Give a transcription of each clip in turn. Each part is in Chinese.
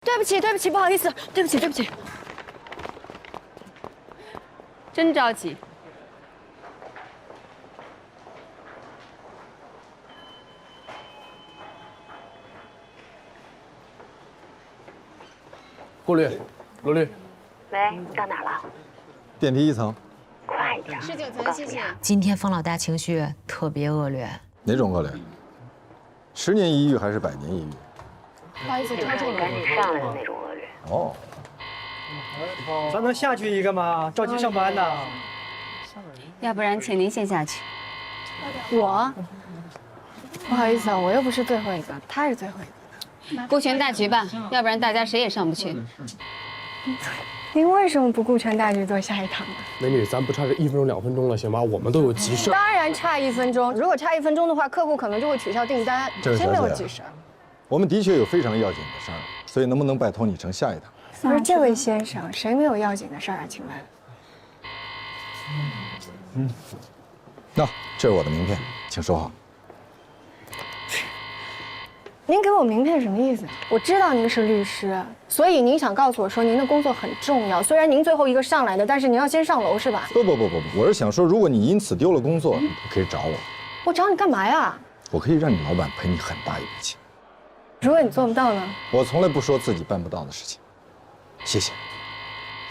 对不起，对不起，不好意思，对不起，对不起。真着急。顾律，罗律，喂，到哪儿了？电梯1层。快一点。19层，谢谢。今天方老大情绪特别恶劣，哪种恶劣？10年一遇还是100年一遇？不好意思，就是你赶紧上来的那种恶劣。哦，咱能下去一个吗？着急上班呢。要不然请您先下去。我，不好意思啊，我又不是最后一个，他是最后一个。顾全大局吧，要不然大家谁也上不去。您为什么不顾全大局做下一趟呢？美女，咱不差这1分钟2分钟了，行吧？我们都有急事。当然差1分钟，如果差1分钟的话，客户可能就会取消订单。谁没有急事？我们的确有非常要紧的事儿，所以能不能拜托你乘下一趟？不是这位先生，谁没有要紧的事儿啊？请问？那这是我的名片，请收好。您给我名片什么意思？我知道您是律师，所以您想告诉我说您的工作很重要。虽然您最后一个上来的，但是您要先上楼是吧？不，我是想说，如果你因此丢了工作，你可以找我。我找你干嘛呀？我可以让你老板赔你很大一笔钱。如果你做不到呢？我从来不说自己办不到的事情。谢谢。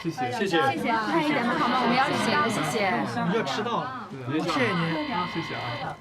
谢谢。快一点吧，好吗？我们要迟到，谢谢。你要迟到，谢谢您。谢谢啊。等一下。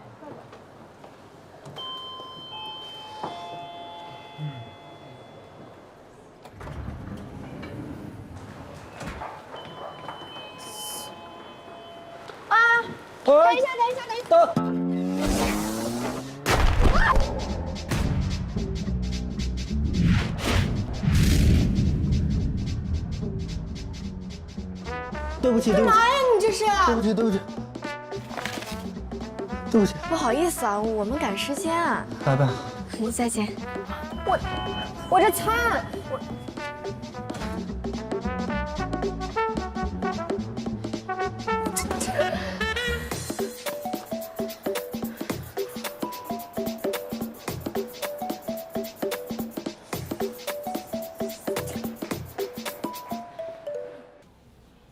对不起，干嘛呀？你这是？对不起，对不起。不好意思啊，我们赶时间啊。拜拜。再见。我这餐，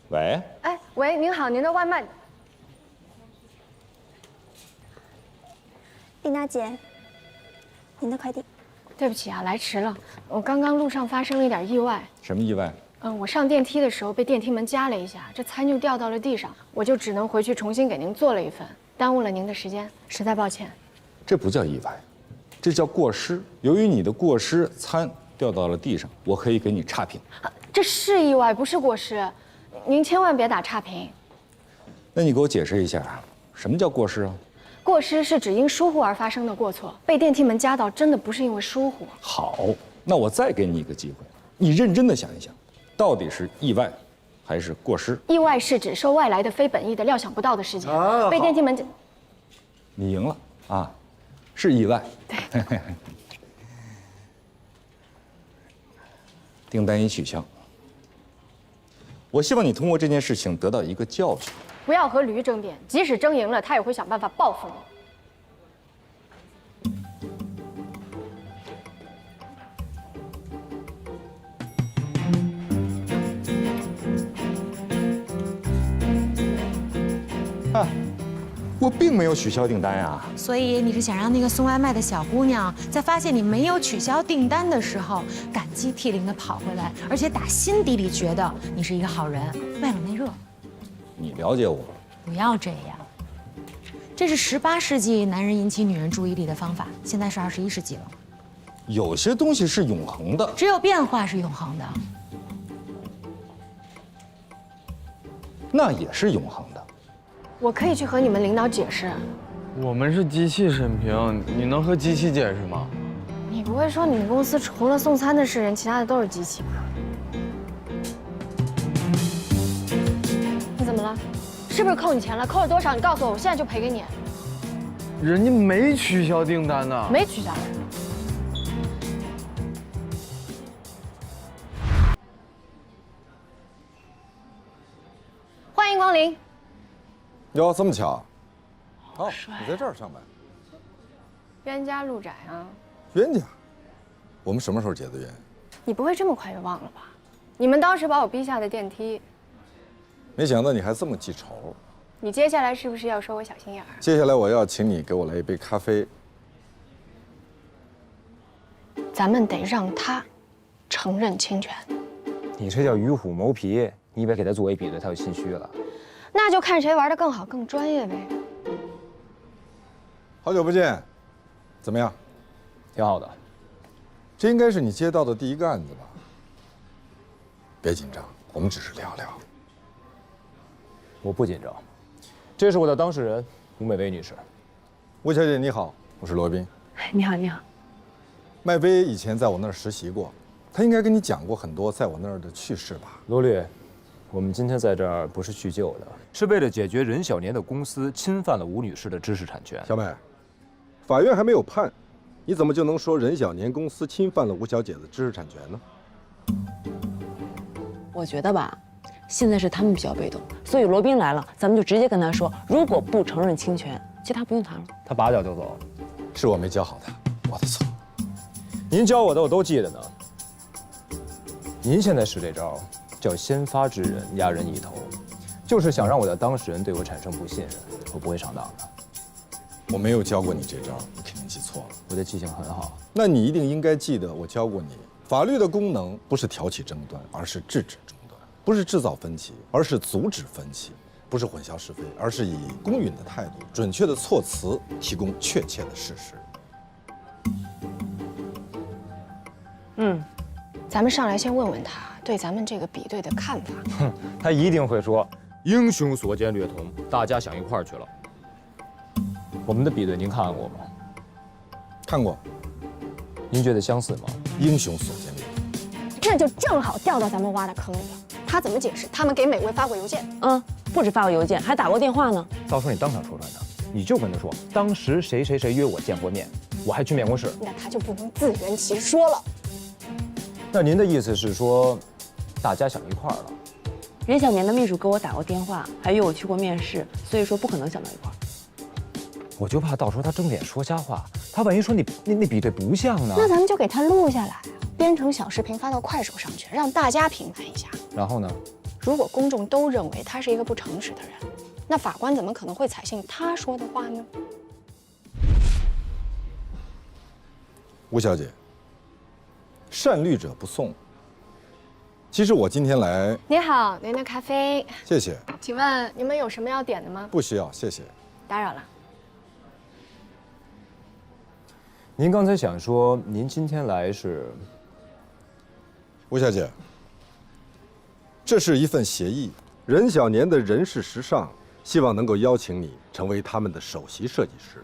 喂，哎，喂，您好，您的外卖。丽娜姐，您的快递。对不起啊，来迟了。我刚刚路上发生了一点意外。什么意外？我上电梯的时候被电梯门夹了一下，这餐就掉到了地上，我就只能回去重新给您做了一份，耽误了您的时间，实在抱歉。这不叫意外，这叫过失。由于你的过失，餐掉到了地上，我可以给你差评。这是意外，不是过失，您千万别打差评。那你给我解释一下，什么叫过失啊？过失是指因疏忽而发生的过错，被电梯门夹到真的不是因为疏忽。好，那我再给你一个机会，你认真的想一想，到底是意外，还是过失？意外是指受外来的非本意的料想不到的事件，被电梯门夹。你赢了啊，是意外。对。订单已取消。我希望你通过这件事情得到一个教训。不要和驴争辩，即使争赢了，他也会想办法报复你。我并没有取消订单呀。所以你是想让那个送外卖的小姑娘在发现你没有取消订单的时候，感激涕零地跑回来，而且打心底里觉得你是一个好人，外冷内热。你了解我。不要这样，这是18世纪男人引起女人注意力的方法，现在是21世纪了。有些东西是永恒的，只有变化是永恒的。那也是永恒的。我可以去和你们领导解释。我们是机器审评，你能和机器解释吗？你不会说你们公司除了送餐的是人，其他的都是机器吧？你怎么了？是不是扣你钱了？扣了多少？你告诉我，我现在就赔给你。人家没取消订单呢。没取消。欢迎光临。哟，这么巧。哦，你在这儿上班。冤家路窄啊。冤家？我们什么时候结的冤？你不会这么快就忘了吧？你们当时把我逼下的电梯，没想到你还这么记仇。你接下来是不是要说我小心眼儿？接下来我要请你给我来一杯咖啡。咱们得让他承认侵权。你这叫与虎谋皮，你以为给他作为比对，他就心虚了？那就看谁玩的更好、更专业呗。好久不见，怎么样？挺好的。这应该是你接到的第一个案子吧？别紧张，我们只是聊聊。我不紧张。这是我的当事人吴美薇女士。吴小姐你好，我是罗宾。你好，你好。麦薇以前在我那儿实习过，她应该跟你讲过很多在我那儿的趣事吧？罗律，我们今天在这儿不是叙旧的，是为了解决任小年的公司侵犯了吴女士的知识产权。小美，法院还没有判，你怎么就能说任小年公司侵犯了吴小姐的知识产权呢？我觉得吧，现在是他们比较被动，所以罗宾来了，咱们就直接跟他说，如果不承认侵权，其他不用谈了。他拔脚就走，是我没教好他，我的错。您教我的我都记得呢。您现在使这招叫先发制人，压人一头，就是想让我的当事人对我产生不信任。我不会上当的。我没有教过你这招，你肯定记错了。我的记性很好。那你一定应该记得我教过你，法律的功能不是挑起争端，而是制止争端；不是制造分歧，而是阻止分歧；不是混淆是非，而是以公允的态度、准确的措辞提供确切的事实。咱们上来先问问他对咱们这个比对的看法。哼，他一定会说英雄所见略同，大家想一块儿去了。我们的比对您看过吗？看过。您觉得相似吗？英雄所见略同。这就正好掉到咱们挖的坑里了。他怎么解释？他们给美薇发过邮件。不止发过邮件，还打过电话呢。到时候你当场说出来的，你就跟他说，当时谁谁谁约我见过面，我还去面过试。那他就不能自圆其说了。那您的意思是说，大家想一块儿了？任小年的秘书给我打过电话，还约我去过面试，所以说不可能想到一块儿。我就怕到时候他睁眼说瞎话，他万一说那比对不像呢？那咱们就给他录下来，编成小视频发到快手上去，让大家评判一下。然后呢？如果公众都认为他是一个不诚实的人，那法官怎么可能会采信他说的话呢？吴小姐，善虑者不送。其实我今天来，你好，您的咖啡。谢谢。请问你们有什么要点的吗？不需要，谢谢。打扰了。您刚才想说，您今天来是？吴小姐，这是一份协议，任小年的人事时尚希望能够邀请你成为他们的首席设计师。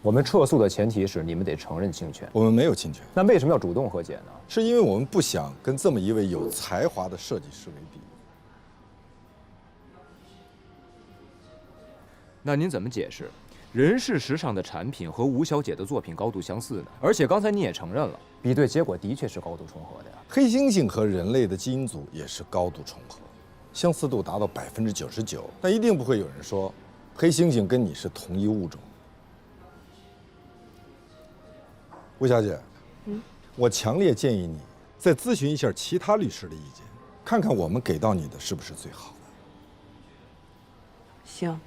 我们撤诉的前提是你们得承认侵权。我们没有侵权。那为什么要主动和解呢？是因为我们不想跟这么一位有才华的设计师为敌。那您怎么解释？人事时尚的产品和吴小姐的作品高度相似呢？而且刚才你也承认了，比对结果的确是高度重合的呀。黑猩猩和人类的基因组也是高度重合，相似度达到99%，但一定不会有人说黑猩猩跟你是同一物种。吴小姐，我强烈建议你再咨询一下其他律师的意见，看看我们给到你的是不是最好的。行。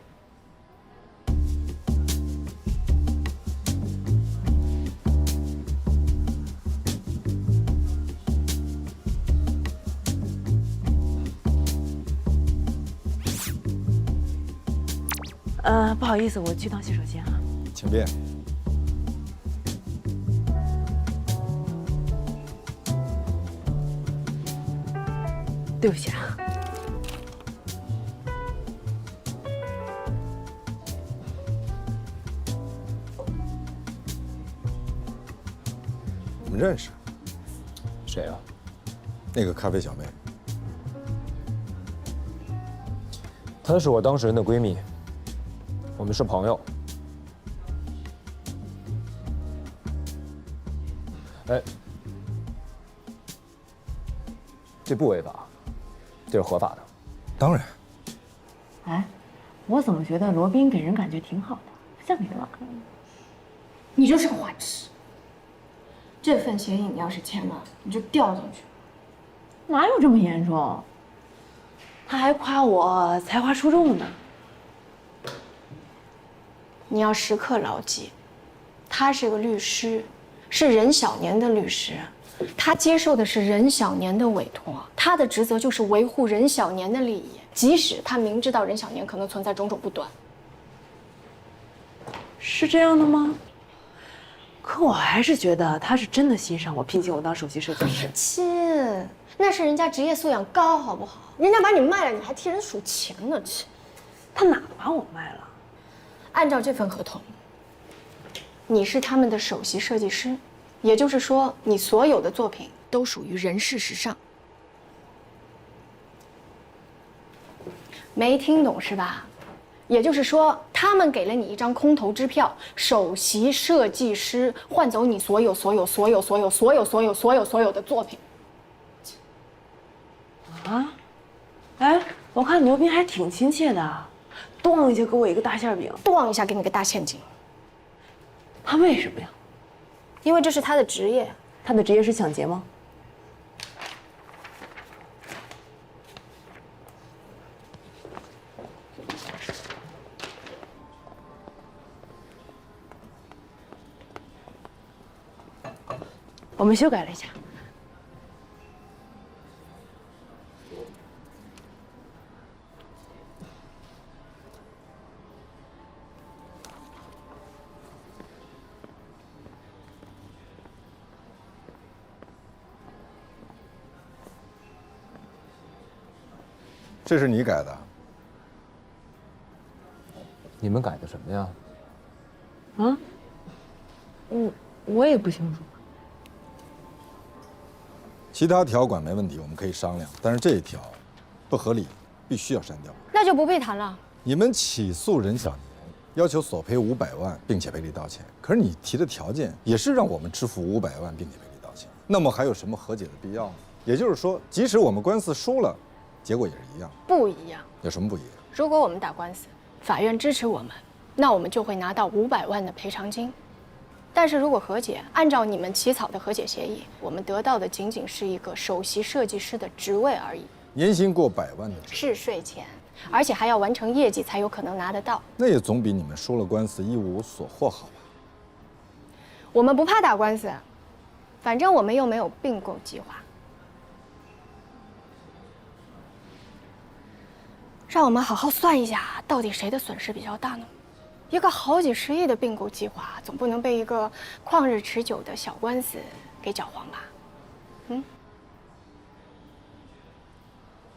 不好意思，我去趟洗手间啊。请便。对不起啊。我们认识。谁啊？那个咖啡小妹。她是我当事人的闺蜜，我们是朋友。哎，这不违法，这是合法的。当然。哎，我怎么觉得罗宾给人感觉挺好的，不像给人玩？你就是个坏痴。这份协议你要是签了，你就掉进去。哪有这么严重？他还夸我才华出众呢。你要时刻牢记，他是个律师，是任小年的律师，他接受的是任小年的委托，他的职责就是维护任小年的利益，即使他明知道任小年可能存在种种不端。是这样的吗？可我还是觉得他是真的欣赏我，聘请我当首席设计师。亲，那是人家职业素养高，好不好？人家把你卖了，你还替人数钱呢，亲。他哪把我卖了？按照这份合同，你是他们的首席设计师，也就是说，你所有的作品都属于任氏时尚。没听懂是吧？也就是说，他们给了你一张空头支票，首席设计师换走你所有的作品。啊？哎，我看刘斌还挺亲切的，咣一下给我一个大馅饼，咣一下给你个大陷阱。他为什么呀？因为这是他的职业。他的职业是抢劫吗？我们修改了一下。这是你改的？你们改的什么呀？啊？我也不清楚。其他条款没问题，我们可以商量，但是这一条不合理，必须要删掉。那就不必谈了。你们起诉任小年，要求索赔500万，并且赔礼道歉。可是你提的条件也是让我们支付500万，并且赔礼道歉。那么还有什么和解的必要呢？也就是说，即使我们官司输了，结果也是一样。不一样。有什么不一样？如果我们打官司，法院支持我们，那我们就会拿到500万的赔偿金。但是如果和解，按照你们起草的和解协议，我们得到的仅仅是一个首席设计师的职位而已。年薪过100万的职位是税前，而且还要完成业绩才有可能拿得到。那也总比你们输了官司一无所获好吧？我们不怕打官司，反正我们又没有并购计划。让我们好好算一下，到底谁的损失比较大呢？一个好几十亿的并购计划，总不能被一个旷日持久的小官司给搅黄吧？嗯？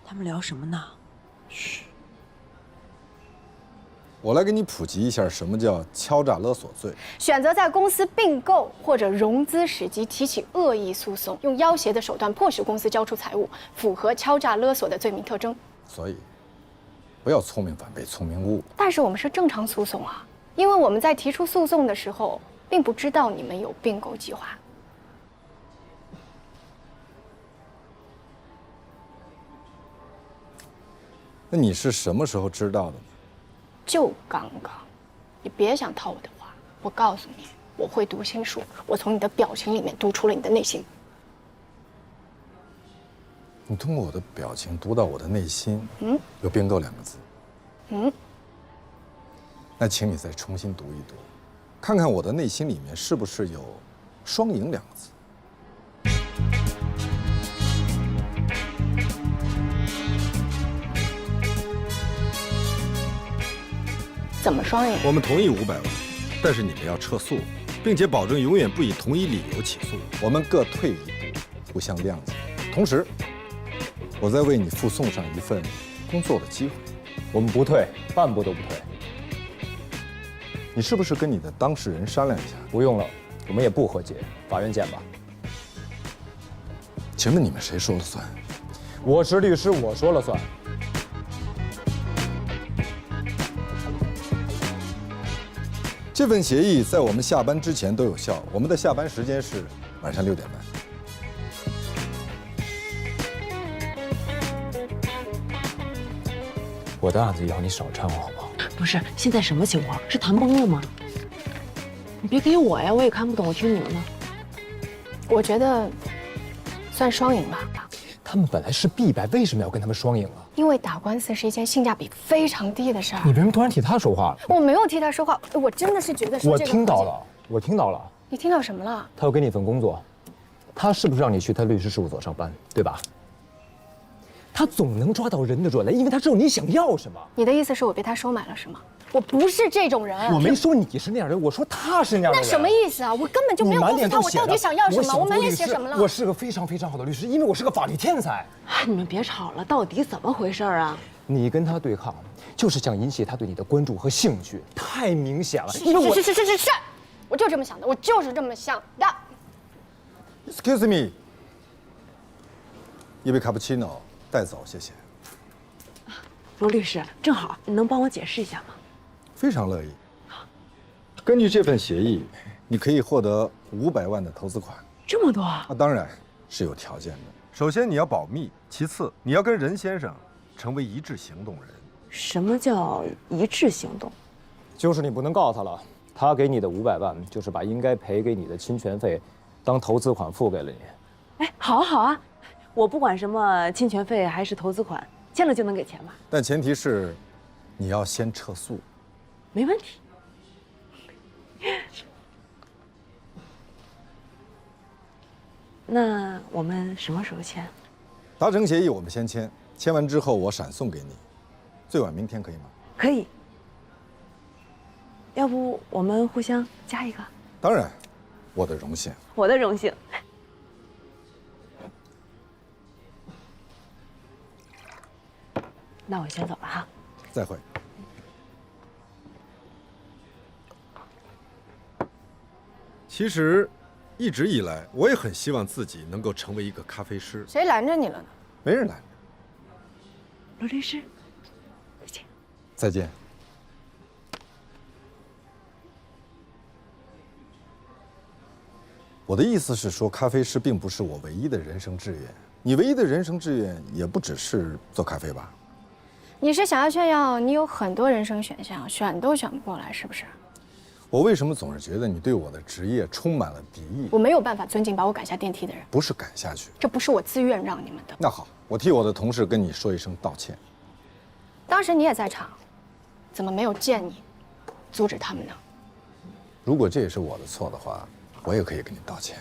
他们聊什么呢？嘘。我来给你普及一下什么叫敲诈勒索罪。选择在公司并购或者融资时机提起恶意诉讼，用要挟的手段迫使公司交出财物，符合敲诈勒索的罪名特征。所以，不要聪明反被聪明误。但是我们是正常诉讼啊，因为我们在提出诉讼的时候，并不知道你们有并购计划。那你是什么时候知道的呢？就刚刚。你别想套我的话，我告诉你，我会读心术，我从你的表情里面读出了你的内心。你通过我的表情读到我的内心，有并购2个字。那请你再重新读一读，看看我的内心里面是不是有双赢2个字。怎么双赢？我们同意500万，但是你们要撤诉，并且保证永远不以同一理由起诉。我们各退一步，互相谅解。同时，我再为你附送上一份工作的机会。我们不退，半步都不退。你是不是跟你的当事人商量一下？不用了，我们也不和解，法院见吧。请问你们谁说了算？我是律师，我说了算。这份协议在我们下班之前都有效。我们的下班时间是晚上6点半。我的案子以后你少掺和好不好？不是，现在什么情况？是谈崩了吗？你别给我呀，我也看不懂，我听你们的。我觉得算双赢吧。他们本来是必败，为什么要跟他们双赢啊？因为打官司是一件性价比非常低的事儿。你为什么突然替他说话了？我没有替他说话，我真的是觉得说我这个。听到了，我听到了。你听到什么了？他要给你份工作，他是不是让你去他律师事务所上班，对吧？他总能抓到人的软肋，因为他知道你想要什么。你的意思是我被他收买了是吗？我不是这种人。我没说你是那样的人，我说他是那样的人。那什么意思啊？我根本就没有告诉他我到底想要什么。我满脸写什么了？我是个非常非常好的律师，因为我是个法律天才。你们别吵了，到底怎么回事啊？你跟他对抗，就是想引起他对你的关注和兴趣，太明显了。因为我是，我就这么想的，我就是这么想的。Excuse me， 一杯卡布奇诺带走，谢谢。罗律师，正好，你能帮我解释一下吗？非常乐意。根据这份协议，你可以获得500万的投资款。这么多啊？当然是有条件的。首先你要保密，其次你要跟任先生成为一致行动人。什么叫一致行动？就是你不能告他了，他给你的500万就是把应该赔给你的侵权费当投资款付给了你。哎，好啊好啊，我不管什么侵权费还是投资款，签了就能给钱吧？但前提是你要先撤诉。没问题。那我们什么时候签？达成协议我们先签，签完之后我闪送给你，最晚明天可以吗？可以。要不我们互相加一个？当然，我的荣幸。我的荣幸。那我先走了哈。再会。其实，一直以来我也很希望自己能够成为一个咖啡师。谁拦着你了呢？没人拦着。罗律师，再见。再见。我的意思是说，咖啡师并不是我唯一的人生志愿。你唯一的人生志愿也不只是做咖啡吧？你是想要炫耀你有很多人生选项，选都选不过来，是不是？我为什么总是觉得你对我的职业充满了敌意？我没有办法尊敬把我赶下电梯的人。不是赶下去，这不是我自愿让你们的。那好，我替我的同事跟你说一声道歉。当时你也在场，怎么没有见你阻止他们呢？如果这也是我的错的话，我也可以跟你道歉，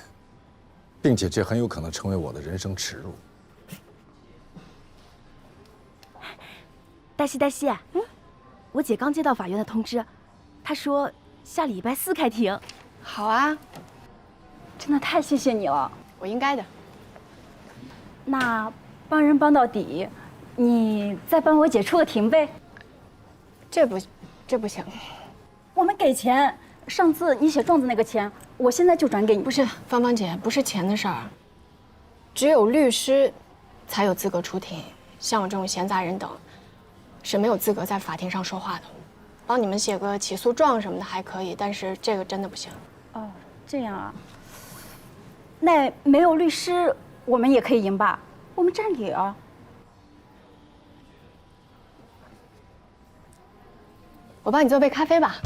并且这很有可能成为我的人生耻辱。大西，我姐刚接到法院的通知，她说下礼拜4开庭。好啊，真的太谢谢你了，我应该的。那帮人帮到底，你再帮我姐出个庭呗。这不行。我们给钱，上次你写状子那个钱，我现在就转给你。不是，芳芳姐，不是钱的事儿，只有律师才有资格出庭，像我这种闲杂人等是没有资格在法庭上说话的。帮你们写个起诉状什么的还可以，但是这个真的不行。哦，这样啊。那没有律师，我们也可以赢吧？我们占理啊。我帮你做杯咖啡吧。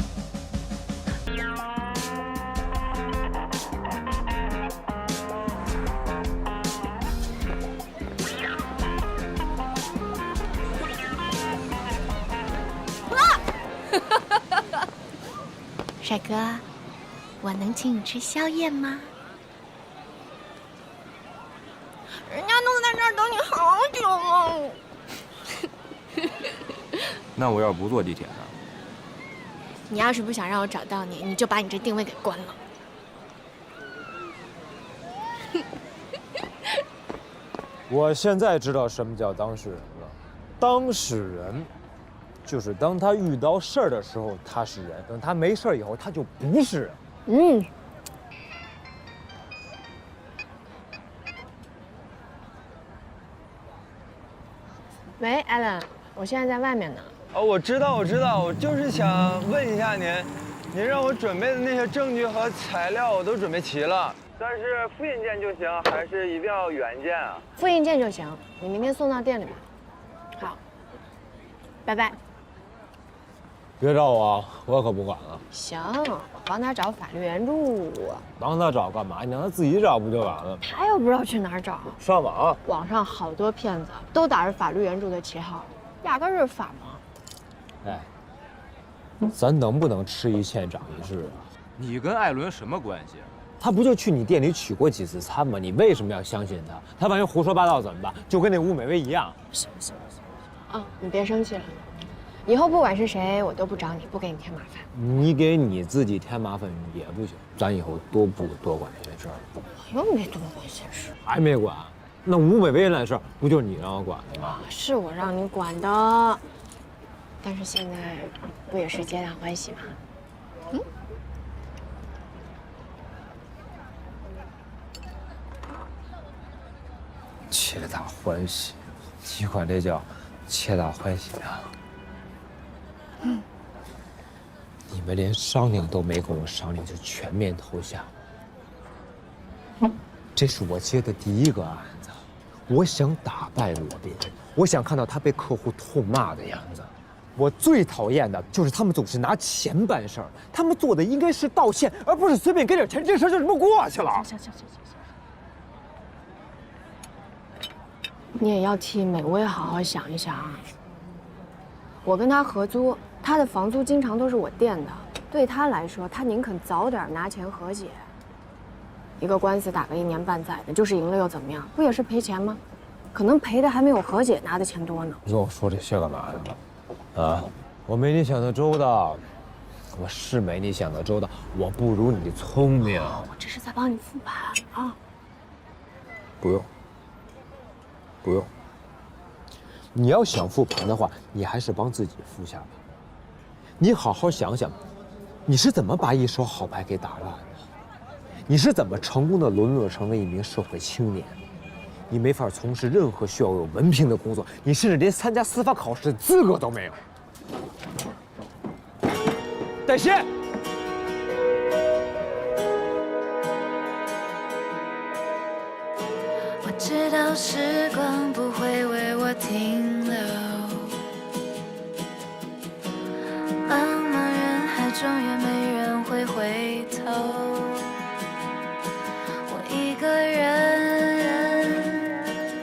帅哥，我能请你吃宵夜吗？人家都在这儿等你好久了。那我要不坐地铁呢？你要是不想让我找到你，你就把你这定位给关了。我现在知道什么叫当事人了。当事人，就是当他遇到事儿的时候他是人，等他没事儿以后他就不是人。嗯。喂，艾伦，我现在在外面呢。哦，我知道，我就是想问一下您，您让我准备的那些证据和材料我都准备齐了。但是复印件就行，还是一定要原件啊？复印件就行，你明天送到店里吧。好，拜拜。别找我，我可不管了。行，我帮他找法律援助。帮他找干嘛？你让他自己找不就完了？他又不知道去哪儿找。上网，网上好多骗子都打着法律援助的旗号，压根儿是法盲。哎，咱能不能吃一堑长一智啊？你跟艾伦什么关系？他不就去你店里取过几次餐吗？你为什么要相信他？他万一胡说八道怎么办？就跟那吴美薇一样。行，啊，你别生气了。以后不管是谁，我都不找你，不给你添麻烦。你给你自己添麻烦也不行，咱以后多管闲事儿。我又没多管闲事，还没管？那吴美薇那事儿不就是你让我管的吗？是我让你管的，但是现在不也是皆大欢喜吗？嗯。皆大欢喜，你管这叫皆大欢喜啊？你们连商量都没跟我商量就全面投降，这是我接的第一个案子，我想打败罗宾，我想看到他被客户痛骂的样子。我最讨厌的就是他们总是拿钱办事儿，他们做的应该是道歉，而不是随便给点钱，这事儿就这么过去了。行。你也要替美薇好好想一想啊。我跟他合租，他的房租经常都是我垫的，对他来说，他宁肯早点拿钱和解。一个官司打个1年半载的，就是赢了又怎么样？不也是赔钱吗？可能赔的还没有和解拿的钱多呢。你跟我说这些干嘛呀？啊，我没你想的周到，我是没你想的周到，我不如你聪明。我这是在帮你复盘啊。不用。你要想复盘的话，你还是帮自己复下吧。你好好想想，你是怎么把一手好牌给打烂的？你是怎么成功的沦落成了一名社会青年？你没法从事任何需要有文凭的工作，你甚至连参加司法考试的资格都没有。戴鑫。我知道时光不会为我停留，茫茫人海中也没人会回头，我一个人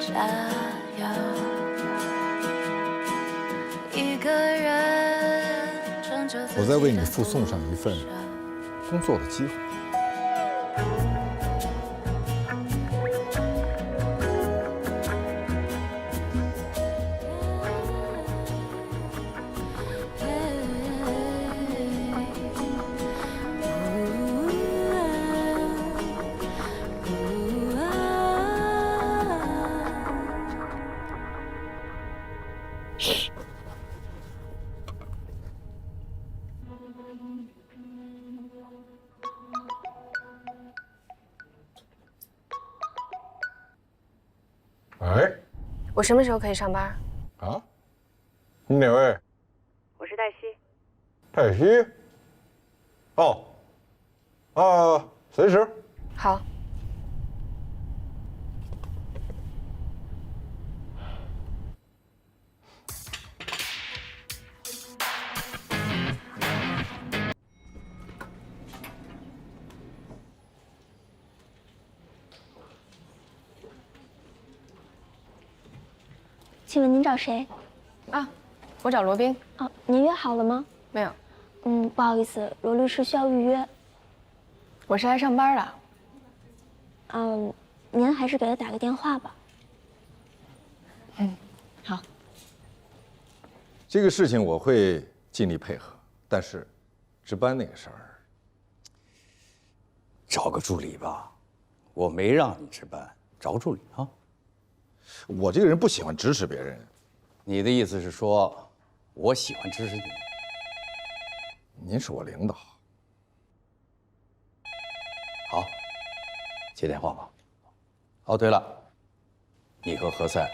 加油，一个人终究。我在为你附送上一份工作的机会。哎，我什么时候可以上班？啊？你哪位？我是黛西。黛西？哦，随时。好。请问您找谁？啊，我找罗宾。哦，您约好了吗？没有。不好意思，罗律师需要预约。我是来上班的。您还是给他打个电话吧。好。这个事情我会尽力配合，但是值班那个事儿，找个助理吧。我没让你值班，找个助理啊。我这个人不喜欢指使别人。你的意思是说，我喜欢指使你？您是我领导。好，接电话吧。哦，对了，你和何塞。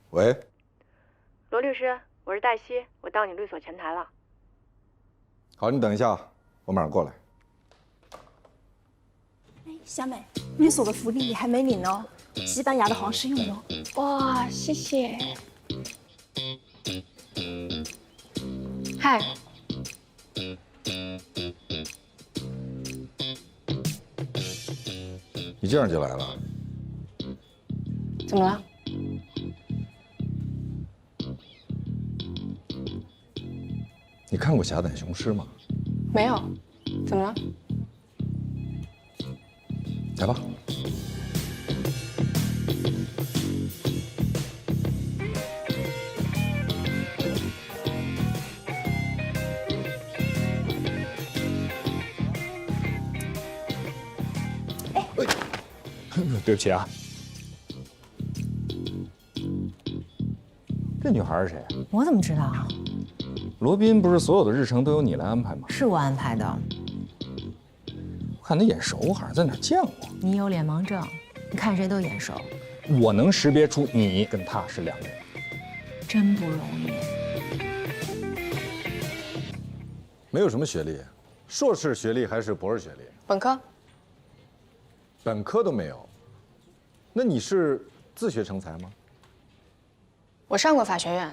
喂，罗律师，我是黛西，我到你律所前台了。好，你等一下，我马上过来。小美，律所的福利你还没领呢，西班牙的皇室用的。哇，谢谢。嗨，你这样就来了？怎么了？你看过《侠胆雄狮》吗？没有，怎么了？来吧。对不起啊。这女孩是谁？我怎么知道？罗宾不是所有的日程都由你来安排吗？是我安排的。我看他眼熟，好像在哪儿见过。你有脸盲症，你看谁都眼熟。我能识别出你跟他是两个人，真不容易。没有什么学历，硕士学历还是博士学历？本科。本科都没有。那你是自学成才吗？我上过法学院，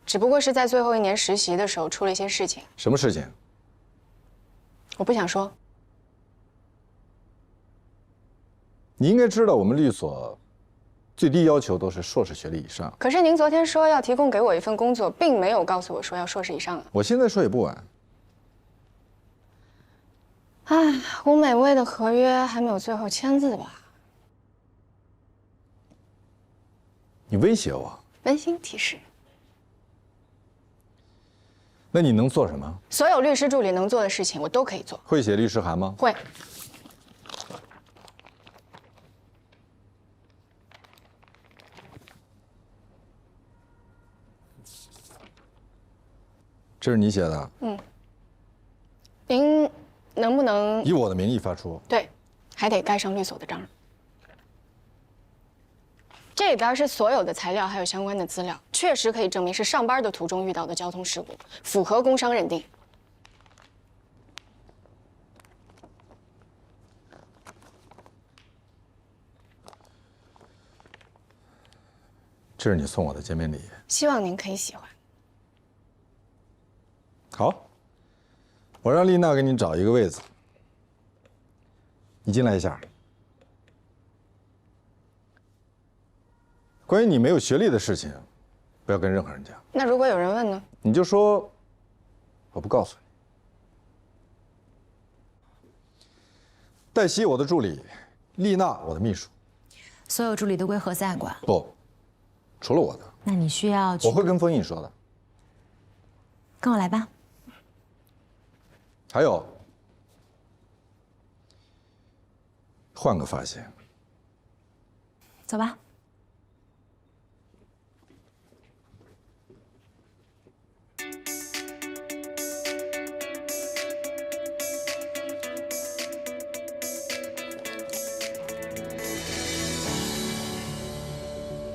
只不过是在最后1年实习的时候出了一些事情。什么事情？我不想说。你应该知道，我们律所最低要求都是硕士学历以上。可是您昨天说要提供给我一份工作，并没有告诉我说要硕士以上啊。我现在说也不晚。唉，吴美薇的合约还没有最后签字吧？你威胁我？温馨提示。那你能做什么？所有律师助理能做的事情，我都可以做。会写律师函吗？会。这是你写的？嗯。您能不能以我的名义发出？对，还得盖上律所的章。这里边是所有的材料，还有相关的资料，确实可以证明是上班的途中遇到的交通事故，符合工伤认定。这是你送我的见面礼，希望您可以喜欢。好，我让丽娜给你找一个位子，你进来一下。关于你没有学历的事情，不要跟任何人讲。那如果有人问呢？你就说我不告诉你。黛西，我的助理；丽娜，我的秘书。所有助理都归何塞管。不，除了我的。那你需要去。我会跟封印说的。跟我来吧。还有，换个发型。走吧。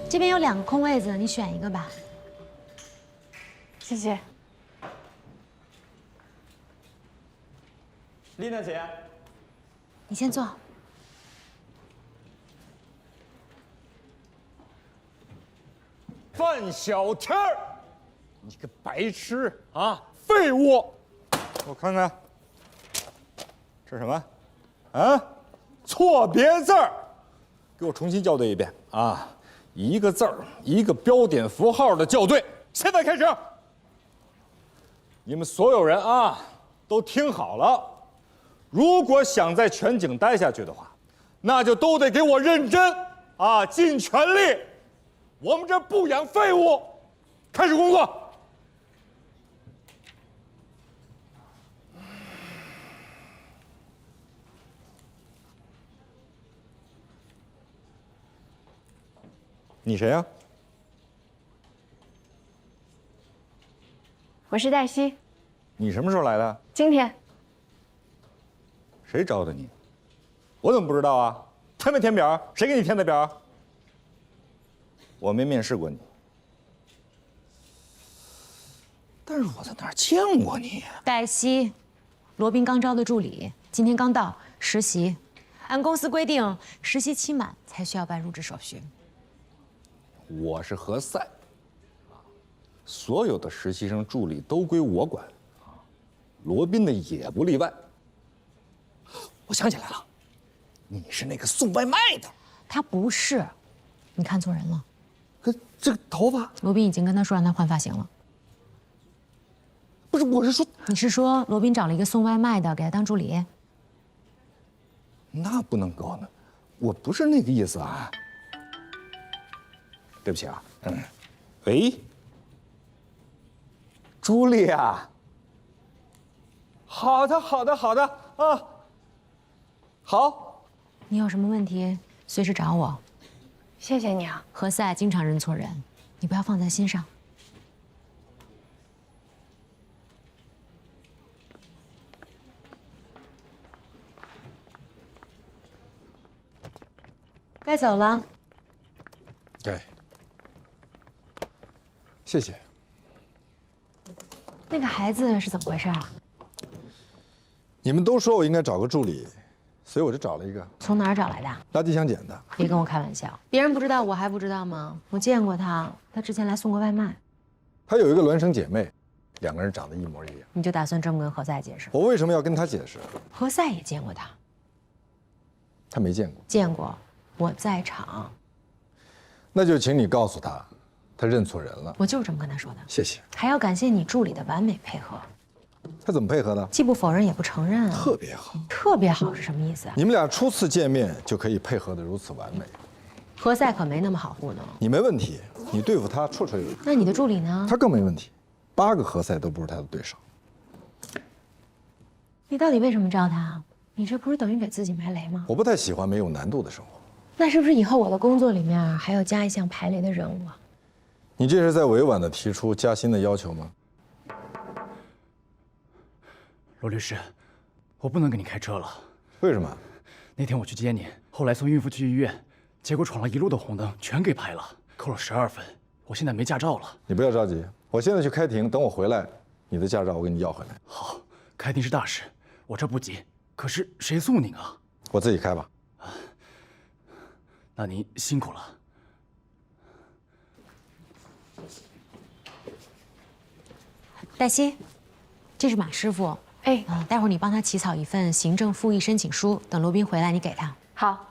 这边有2个空位子，你选一个吧。谢谢。丽娜姐，你先坐。范小天儿，你个白痴啊，废物！我看看，这是什么？啊，错别字儿，给我重新校对一遍啊！一个字儿，一个标点符号的校对。现在开始，你们所有人啊，都听好了。如果想在全景待下去的话，那就都得给我认真啊，尽全力。我们这不养废物，开始工作。你谁呀？我是黛西。你什么时候来的？今天。谁招的你？我怎么不知道啊？填没填表？谁给你填的表？我没面试过你，但是我在哪儿见过你？黛西，罗宾刚招的助理，今天刚到实习，按公司规定，实习期满才需要办入职手续。我是何塞，所有的实习生助理都归我管，罗宾的也不例外。我想起来了，你是那个送外卖的。他不是，你看错人了。可这个头发，罗宾已经跟他说让他换发型了。不是，我是说，你是说罗宾找了一个送外卖的给他当助理？那不能够呢，我不是那个意思啊。对不起啊，喂，茱莉亚。好的，好的，好的啊，好。你有什么问题随时找我。谢谢你啊。何塞经常认错人，你不要放在心上。该走了。对，谢谢。那个孩子是怎么回事啊？你们都说我应该找个助理，所以我就找了一个。从哪儿找来的？垃圾箱捡的。别跟我开玩笑，别人不知道，我还不知道吗？我见过他，他之前来送过外卖。她有一个孪生姐妹，两个人长得一模一样。你就打算这么跟何塞解释？我为什么要跟她解释？何塞也见过他。她没见过。见过，我在场。那就请你告诉她，她认错人了。我就是这么跟他说的。谢谢。还要感谢你助理的完美配合。她怎么配合的？既不否认也不承认啊。特别好。特别好是什么意思啊？你们俩初次见面就可以配合得如此完美。何塞可没那么好糊弄。你没问题，你对付他绰绰有余。那你的助理呢？他更没问题，8个何塞都不是他的对手。你到底为什么招他？你这不是等于给自己埋雷吗？我不太喜欢没有难度的生活。那是不是以后我的工作里面还要加一项排雷的任务啊？你这是在委婉地提出加薪的要求吗？罗律师，我不能给你开车了。为什么？那天我去接你，后来送孕妇去医院，结果闯了一路的红灯，全给拍了，扣了12分。我现在没驾照了。你不要着急，我现在去开庭，等我回来，你的驾照我给你要回来。好，开庭是大事，我这不急。可是谁送您啊？我自己开吧。那您辛苦了。黛西，这是马师傅。哎，待会儿你帮他起草一份行政复议申请书，等罗宾回来你给他。好。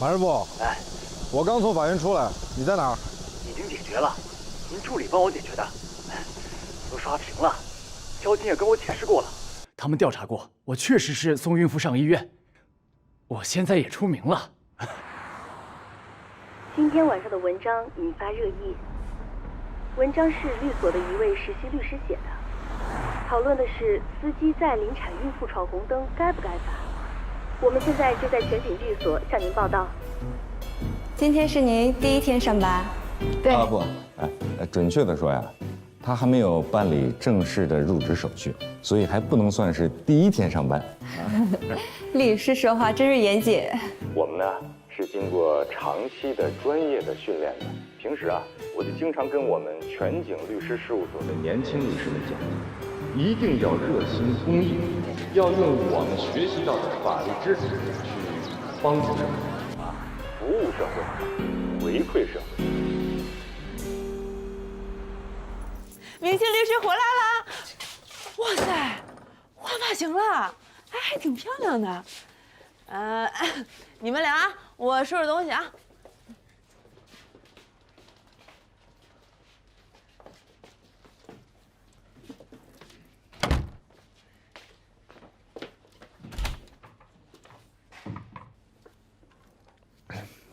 马师傅，哎，我刚从法院出来，你在哪儿？已经解决了，您助理帮我解决的，都刷屏了，交警也跟我解释过了。他们调查过，我确实是送孕妇上医院，我现在也出名了。今天晚上的文章引发热议。文章是律所的一位实习律师写的，讨论的是司机在临产孕妇闯红灯该不该罚。我们现在就在全景律所向您报道。今天是您第1天上班？对。啊不，准确的说呀，他还没有办理正式的入职手续，所以还不能算是第1天上班。律师说话真是严谨。我们呢是经过长期的专业的训练的，平时啊，我就经常跟我们全景律师事务所的年轻律师们讲，一定要热心公益，要用我们学习到的法律知识去帮助社会啊，服务社会，回馈社会。明星律师回来了！哇塞，换发型了，哎，还挺漂亮的。你们俩，我收拾东西啊。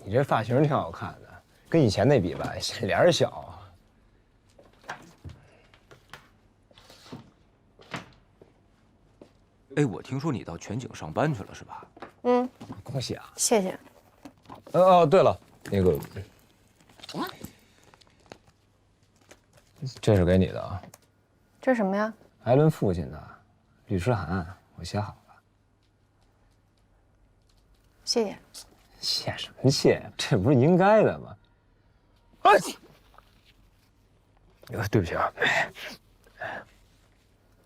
你这发型挺好看的，跟以前那比吧，脸小。哎，我听说你到全景上班去了，是吧？嗯，恭喜啊！谢谢。哦，对了，那个，这是给你的啊。这是什么呀？艾伦父亲的律师函，我写好了。谢谢。谢什么谢？这不是应该的吗？哎，对不起啊。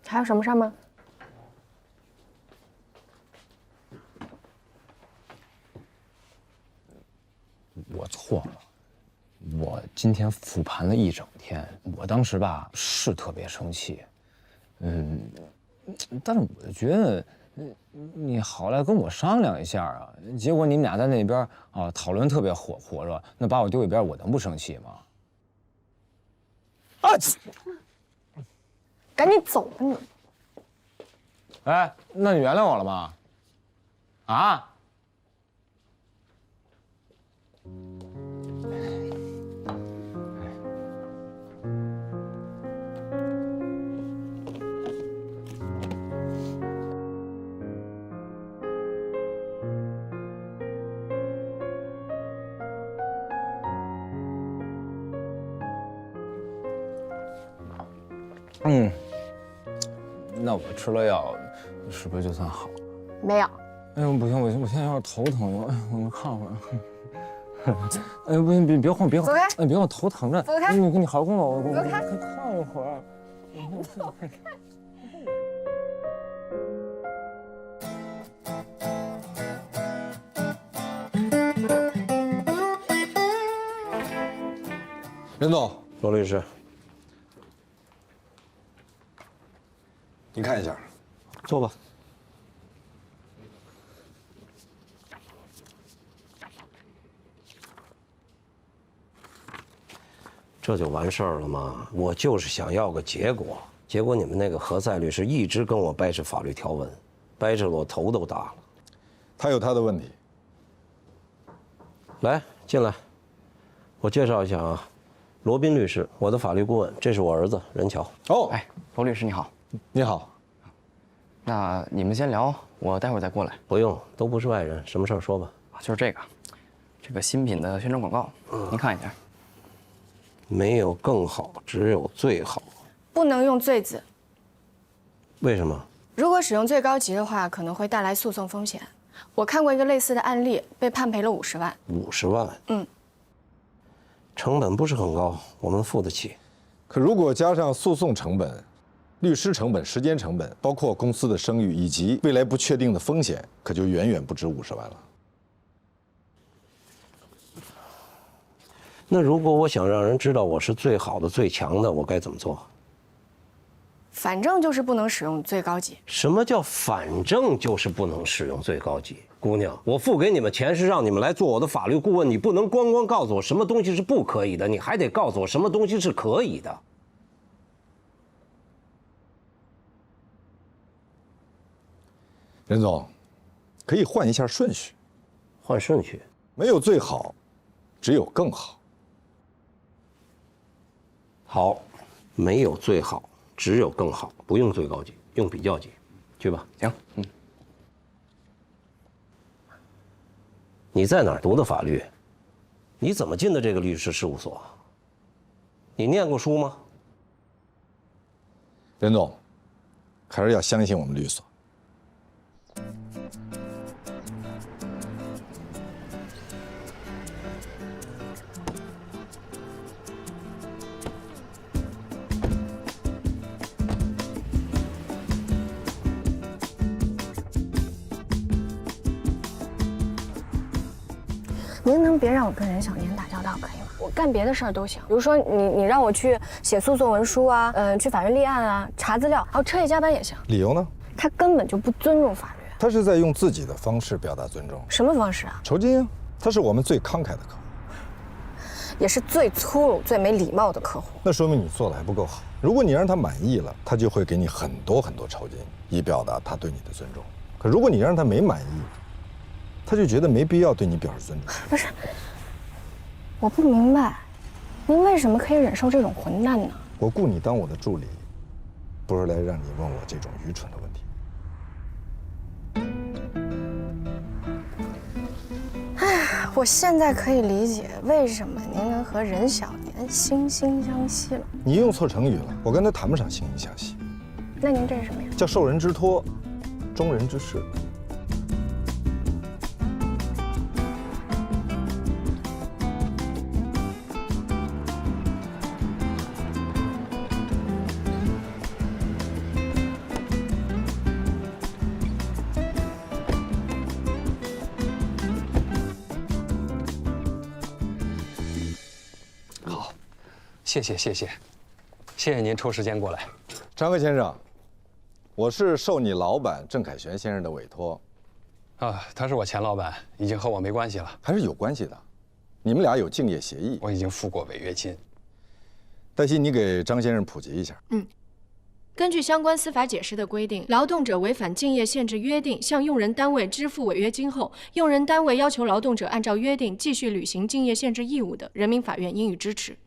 还有什么事吗？错了。我今天复盘了一整天，我当时吧是特别生气，但是我觉得，你好赖跟我商量一下啊，结果你们俩在那边啊讨论特别火热，那把我丢一边，我能不生气吗？啊！赶紧走吧你！哎，那你原谅我了吗？啊？那我吃了药，是不是就算好？没有。哎呦，不行，我现在有点头疼，我看会儿。哎呦，不行，别晃，别晃，走开！哎，别晃，头疼着。走开！你好好跟我，走开！看一会儿。任总，罗律师，您看一下，坐吧。这就完事儿了吗？我就是想要个结果，结果你们那个何塞律师一直跟我掰扯法律条文，掰扯我头都大了。他有他的问题。来，进来，我介绍一下啊，罗宾律师，我的法律顾问，这是我儿子任乔。哦，哎，罗律师你好。你好。那你们先聊，我待会儿再过来。不用，都不是外人，什么事儿说吧。就是这个新品的宣传广告，您看一下。没有更好，只有最好。不能用“最”字。为什么？如果使用最高级的话，可能会带来诉讼风险。我看过一个类似的案例，被判赔了50万。50万？成本不是很高，我们付得起。可如果加上诉讼成本、律师成本、时间成本，包括公司的声誉以及未来不确定的风险，可就远远不止50万了。那如果我想让人知道我是最好的、最强的，我该怎么做？反正就是不能使用最高级。什么叫反正就是不能使用最高级？姑娘，我付给你们钱是让你们来做我的法律顾问，你不能光告诉我什么东西是不可以的，你还得告诉我什么东西是可以的。任总，可以换一下顺序。换顺序？没有最好，只有更好。好，没有最好，只有更好，不用最高级，用比较级，去吧。行，你在哪儿读的法律？你怎么进的这个律师事务所？你念过书吗？任总，还是要相信我们律所。您能别让我跟任小年打交道可以吗？我干别的事儿都行，比如说你让我去写诉讼文书啊，去法院立案啊，查资料，车夜加班也行。理由呢？他根本就不尊重法律。他是在用自己的方式表达尊重。什么方式啊？酬金啊，他是我们最慷慨的客户，也是最粗鲁、最没礼貌的客户。那说明你做的还不够好。如果你让他满意了，他就会给你很多酬金，以表达他对你的尊重。可如果你让他没满意，他就觉得没必要对你表示尊重。不是，我不明白，您为什么可以忍受这种混蛋呢？我雇你当我的助理，不是来让你问我这种愚蠢的问题。哎，我现在可以理解为什么您能和任小年惺惺相惜了。你用错成语了，我跟他谈不上惺惺相惜。那您这是什么呀？叫受人之托，忠人之事。谢谢您抽时间过来。张克先生，我是受你老板郑凯旋先生的委托。他是我前老板，已经和我没关系了。还是有关系的，你们俩有竞业协议。我已经付过违约金。黛西，你给张先生普及一下。根据相关司法解释的规定，劳动者违反竞业限制约定，向用人单位支付违约金后，用人单位要求劳动者按照约定继续履行竞业限制义务的，人民法院应予支持。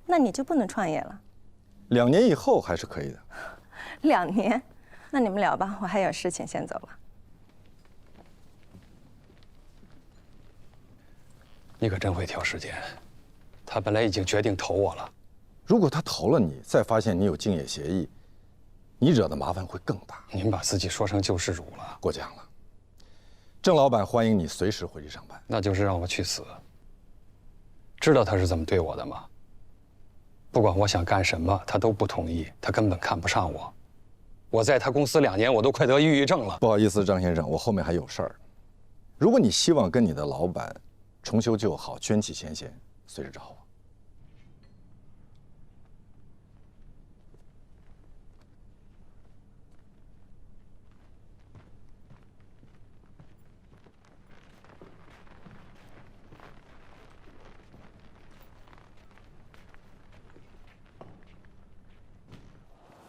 那你就不能创业了？2年以后还是可以的。2年？那你们聊吧，我还有事情，先走了。你可真会挑时间。他本来已经决定投我了。如果他投了你，再发现你有竞业协议，你惹的麻烦会更大。您把自己说成救世主了。过奖了。郑老板欢迎你随时回去上班。那就是让我去死。知道他是怎么对我的吗？不管我想干什么，他都不同意。他根本看不上我。我在他公司2年，我都快得抑郁症了。不好意思，张先生，我后面还有事儿。如果你希望跟你的老板重修旧好，捐弃前嫌，随时找我。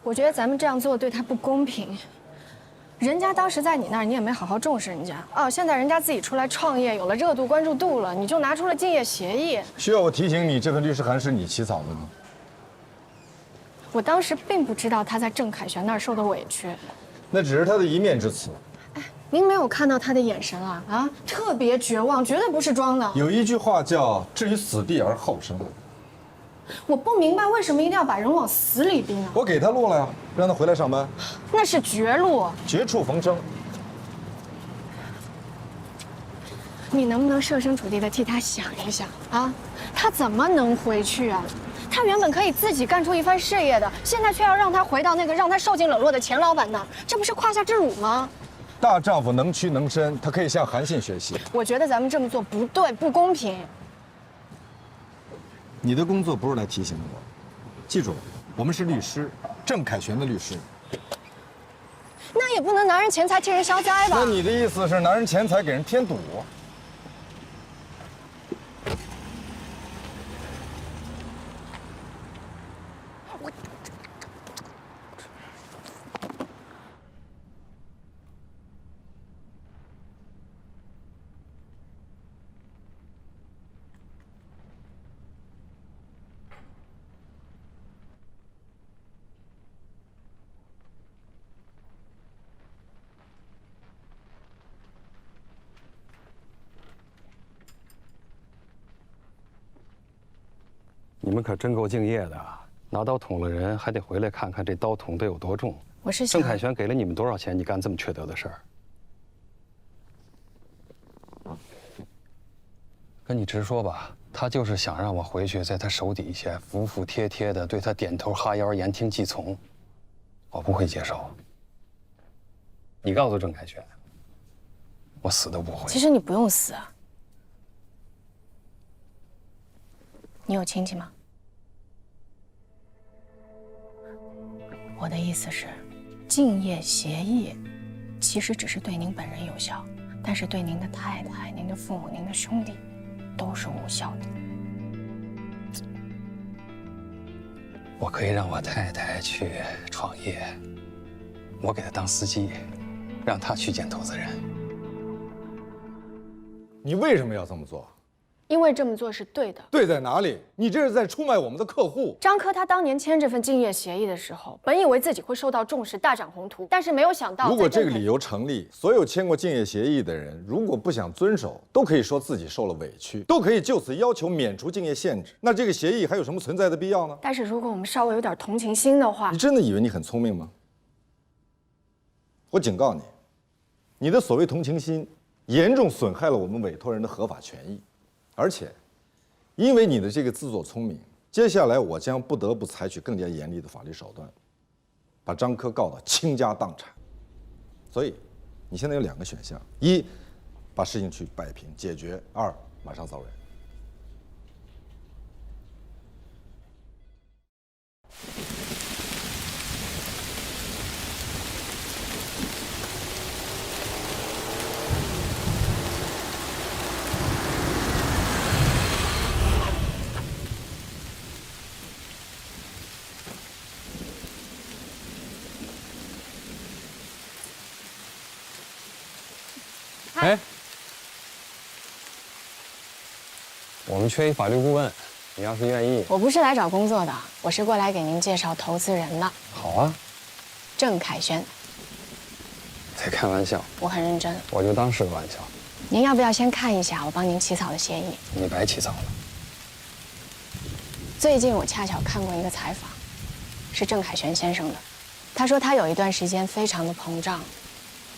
我觉得咱们这样做对他不公平。人家当时在你那儿，你也没好好重视人家。哦，现在人家自己出来创业，有了热度、关注度了，你就拿出了竞业协议。需要我提醒你，这份律师函是你起草的吗？我当时并不知道他在郑凯旋那儿受的委屈。那只是他的一面之词。您没有看到他的眼神啊？啊，特别绝望，绝对不是装的。有一句话叫“置于死地而后生”。我不明白为什么一定要把人往死里逼呢？我给他路了呀，让他回来上班。那是绝路，绝处逢生。你能不能设身处地的替他想一想啊？他怎么能回去啊？他原本可以自己干出一番事业的，现在却要让他回到那个让他受尽冷落的前老板那儿，这不是胯下之辱吗？大丈夫能屈能伸，他可以向韩信学习。我觉得咱们这么做不对，不公平。你的工作不是来提醒我，记住，我们是律师，郑凯旋的律师。那也不能拿人钱财替人消灾吧？那你的意思是拿人钱财给人添堵？你们可真够敬业的，拿刀捅了人，还得回来看看这刀捅得有多重。我是想，郑凯旋给了你们多少钱？你干这么缺德的事儿？跟你直说吧，他就是想让我回去，在他手底下服服帖帖的对他点头哈腰、言听计从，我不会接受。你告诉郑凯旋，我死都不会。其实你不用死啊。你有亲戚吗？我的意思是，竞业协议其实只是对您本人有效，但是对您的太太、您的父母、您的兄弟都是无效的。我可以让我太太去创业，我给她当司机，让她去见投资人。你为什么要这么做？因为这么做是对的。对在哪里？你这是在出卖我们的客户。张科他当年签这份竞业协议的时候，本以为自己会受到重视，大展宏图，但是没有想到，如果这个理由成立，所有签过竞业协议的人，如果不想遵守，都可以说自己受了委屈，都可以就此要求免除竞业限制。那这个协议还有什么存在的必要呢？但是如果我们稍微有点同情心的话，你真的以为你很聪明吗？我警告你，你的所谓同情心，严重损害了我们委托人的合法权益。而且，因为你的这个自作聪明，接下来我将不得不采取更加严厉的法律手段，把张科告到倾家荡产。所以，你现在有2个选项：一，把事情去摆平解决；2，马上走人。哎，我们缺一法律顾问，你要是愿意，我不是来找工作的，我是过来给您介绍投资人的。好啊。郑凯旋。在开玩笑，我很认真，我就当是个玩笑。您要不要先看一下我帮您起草的协议？你白起草了。最近我恰巧看过一个采访，是郑凯旋先生的。他说他有一段时间非常的膨胀，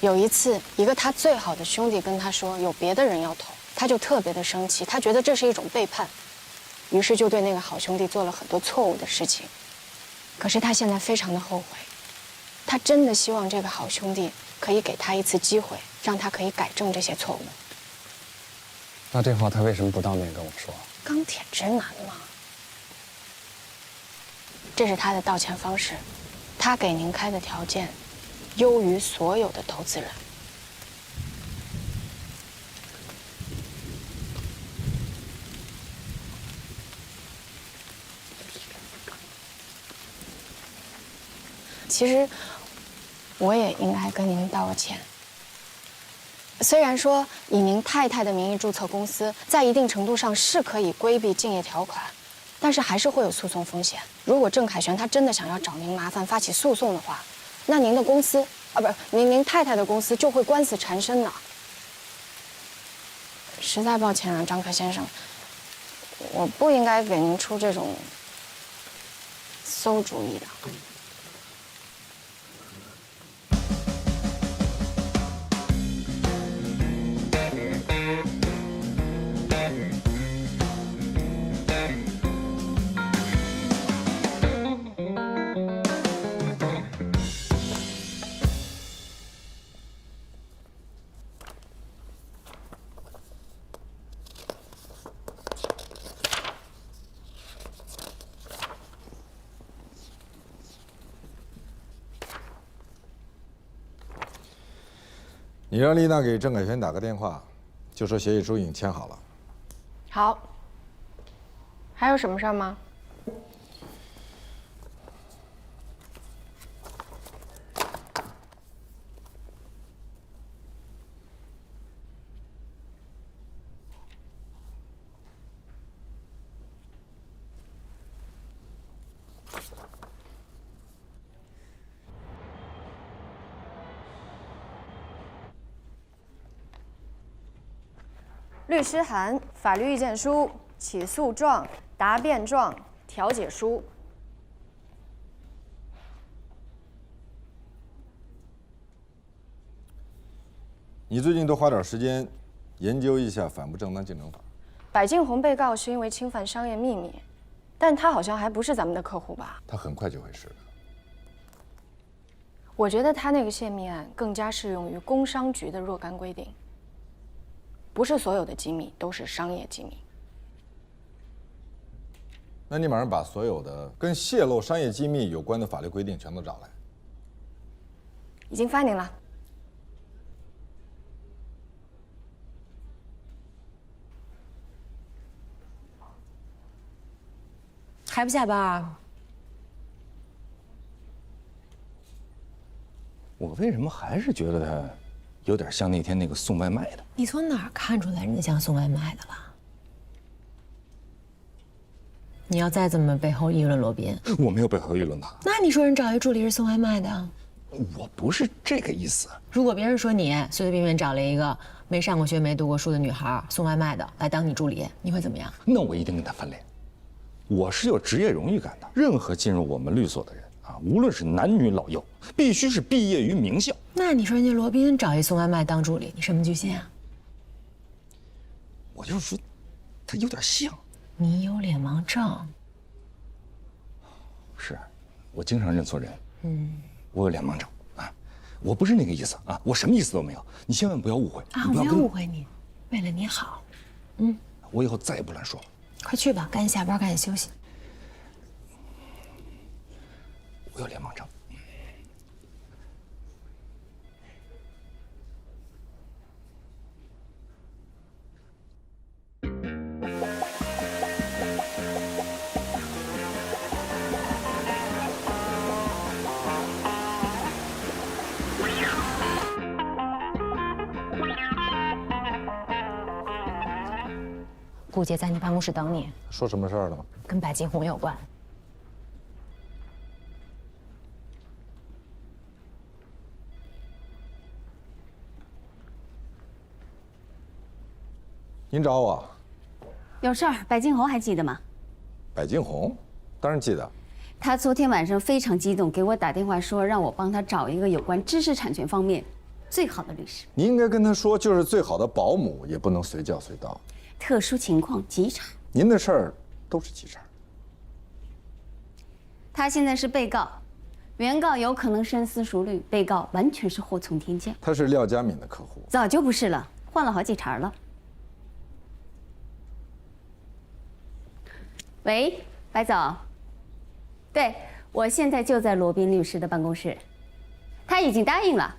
有一次一个他最好的兄弟跟他说有别的人要投，他就特别的生气，他觉得这是一种背叛，于是就对那个好兄弟做了很多错误的事情。可是他现在非常的后悔，他真的希望这个好兄弟可以给他一次机会，让他可以改正这些错误。那这话他为什么不当面跟我说？钢铁直男嘛。这是他的道歉方式，他给您开的条件优于所有的投资人。其实我也应该跟您道个歉。虽然说以您太太的名义注册公司，在一定程度上是可以规避竞业条款，但是还是会有诉讼风险。如果郑凯旋他真的想要找您麻烦发起诉讼的话，那您的公司不是您太太的公司就会官司缠身的。实在抱歉啊，张克先生，我不应该给您出这种馊主意的。你让丽娜给郑凯旋打个电话，就说协议书已经签好了。好。还有什么事儿吗？律师函、法律意见书、起诉状、答辩状、调解书。你最近多花点时间研究一下反不正当竞争法。柏静红被告是因为侵犯商业秘密，但他好像还不是咱们的客户吧？他很快就会是的。我觉得他那个泄密案更加适用于工商局的若干规定。不是所有的机密都是商业机密。那你马上把所有的跟泄露商业机密有关的法律规定全都找来。已经翻您了。还不下班？我为什么还是觉得他有点像那天那个送外卖的？你从哪儿看出来人家像送外卖的了？你要再这么背后议论罗宾，我没有背后议论他。那你说人找一助理是送外卖的？我不是这个意思。如果别人说你随随便便找了一个没上过学、没读过书的女孩送外卖的来当你助理，你会怎么样？那我一定跟他翻脸。我是有职业荣誉感的，任何进入我们律所的人啊，无论是男女老幼，必须是毕业于名校。那你说人家罗宾找一送外卖当助理，你什么居心啊？我就是说，他有点像。你有脸盲症。是，我经常认错人。我有脸盲症啊，我不是那个意思啊，我什么意思都没有，你千万不要误会啊！我没有误会你，为了你好。我以后再也不乱说了。快去吧，赶紧下班，赶紧休息。我有脸盲症。顾姐在你办公室等你。说什么事儿了？跟白金红有关。您找我？有事儿，白金红还记得吗？白金红，当然记得。他昨天晚上非常激动，给我打电话说让我帮他找一个有关知识产权方面最好的律师。你应该跟他说，就是最好的保姆也不能随叫随到。特殊情况急茬。您的事儿都是急茬。他现在是被告，原告有可能深思熟虑，被告完全是祸从天降。他是廖佳敏的客户，早就不是了，换了好几茬了。喂，白总。对，我现在就在罗宾律师的办公室，他已经答应了。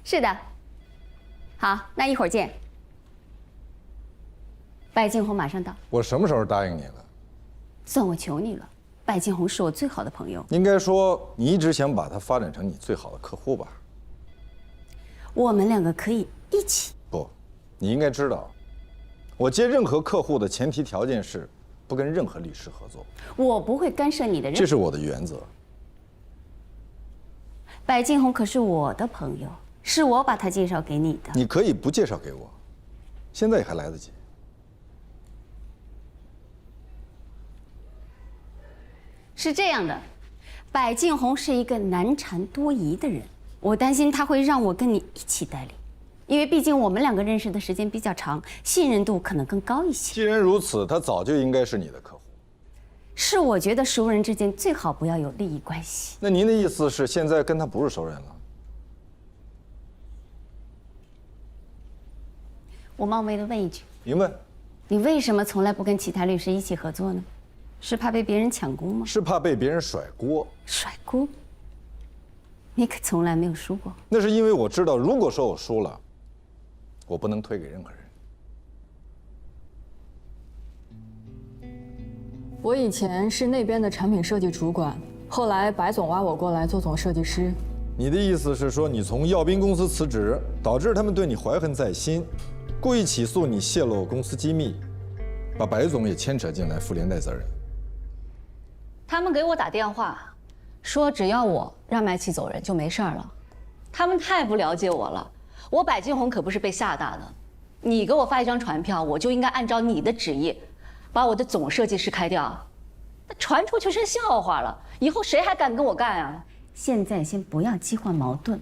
是的。好，那一会儿见。白金红马上到。我什么时候答应你了？算我求你了，白金红是我最好的朋友。应该说，你一直想把他发展成你最好的客户吧？我们两个可以一起。不，你应该知道，我接任何客户的前提条件是不跟任何律师合作。我不会干涉你的任何。这是我的原则。白金红可是我的朋友，是我把他介绍给你的。你可以不介绍给我，现在还来得及。是这样的，白金红是一个难缠多疑的人，我担心他会让我跟你一起代理，因为毕竟我们两个认识的时间比较长，信任度可能更高一些。既然如此，他早就应该是你的客户。是我觉得熟人之间最好不要有利益关系。那您的意思是现在跟他不是熟人了？我冒昧的问一句，您问，你为什么从来不跟其他律师一起合作呢？是怕被别人抢功吗？是怕被别人甩锅。甩锅？你可从来没有输过。那是因为我知道，如果说我输了，我不能推给任何人。我以前是那边的产品设计主管，后来白总挖我过来做总设计师。你的意思是说，你从耀斌公司辞职，导致他们对你怀恨在心，故意起诉你泄露公司机密，把白总也牵扯进来，负连带责任。他们给我打电话，说只要我让麦琪走人就没事儿了。他们太不了解我了，我白金红可不是被吓大的。你给我发一张传票，我就应该按照你的旨意，把我的总设计师开掉。那传出去是笑话了，以后谁还敢跟我干啊？现在先不要激化矛盾。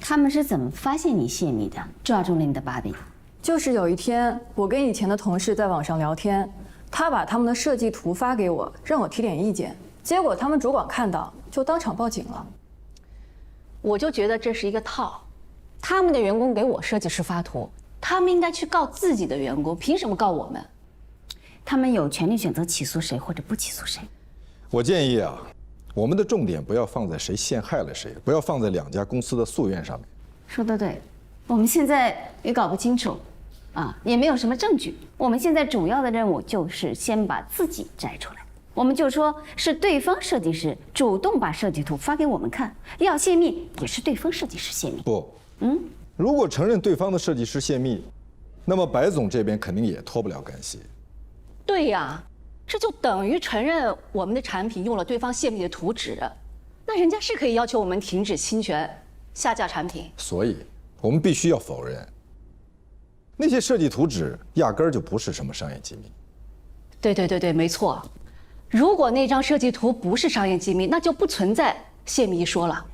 他们是怎么发现你泄密的，抓住了你的把柄？就是有一天，我跟以前的同事在网上聊天，他把他们的设计图发给我，让我提点意见。结果他们主管看到，就当场报警了。我就觉得这是一个套，他们的员工给我设计师发图，他们应该去告自己的员工，凭什么告我们？他们有权利选择起诉谁或者不起诉谁。我建议啊，我们的重点不要放在谁陷害了谁，不要放在两家公司的诉愿上面。说得对，我们现在也搞不清楚，也没有什么证据。我们现在主要的任务就是先把自己摘出来。我们就说是对方设计师主动把设计图发给我们看，要泄密也是对方设计师泄密。不，如果承认对方的设计师泄密，那么白总这边肯定也脱不了干系。对呀，这就等于承认我们的产品用了对方泄密的图纸，那人家是可以要求我们停止侵权、下架产品。所以，我们必须要否认，那些设计图纸压根儿就不是什么商业机密。对，没错。如果那张设计图不是商业机密，那就不存在泄密一说了。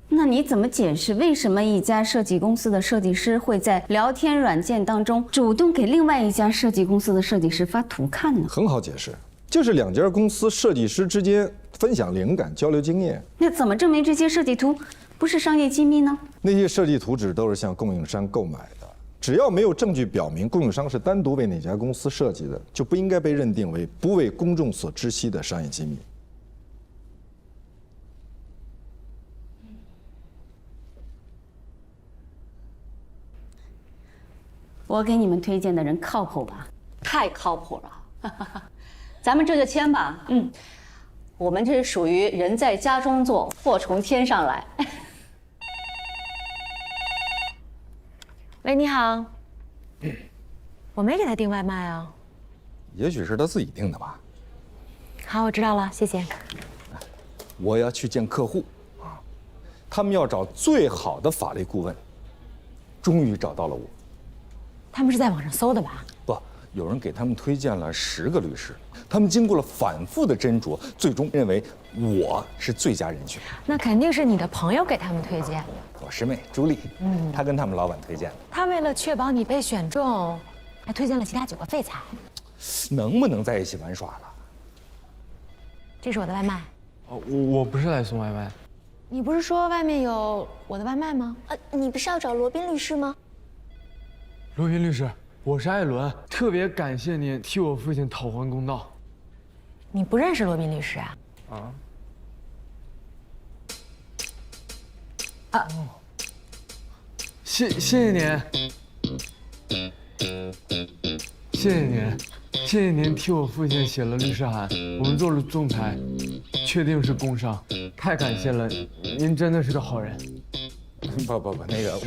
那你怎么解释为什么一家设计公司的设计师会在聊天软件当中主动给另外一家设计公司的设计师发图看呢？很好解释，就是两家公司设计师之间分享灵感、交流经验。那怎么证明这些设计图不是商业机密呢？那些设计图纸都是向供应商购买的，只要没有证据表明供应商是单独为哪家公司设计的，就不应该被认定为不为公众所知悉的商业机密。我给你们推荐的人靠谱吧？太靠谱了，咱们这就签吧。我们这是属于人在家中坐，祸从天上来。喂，你好。我没给他订外卖啊。也许是他自己订的吧。好，我知道了，谢谢。我要去见客户啊，他们要找最好的法律顾问，终于找到了我。他们是在网上搜的吧？不，有人给他们推荐了10个律师，他们经过了反复的斟酌，最终认为我是最佳人选。那肯定是你的朋友给他们推荐。我师妹朱莉，她跟他们老板推荐的。他为了确保你被选中，还推荐了其他9个废材。能不能在一起玩耍了？这是我的外卖。我不是来送外卖。你不是说外面有我的外卖吗？你不是要找罗宾律师吗？罗宾律师，我是艾伦，特别感谢您替我父亲讨还公道。你不认识罗宾律师啊？谢谢您，谢谢您，谢谢您替我父亲写了律师函，我们做了仲裁，确定是工伤，太感谢了，您真的是个好人。不，那个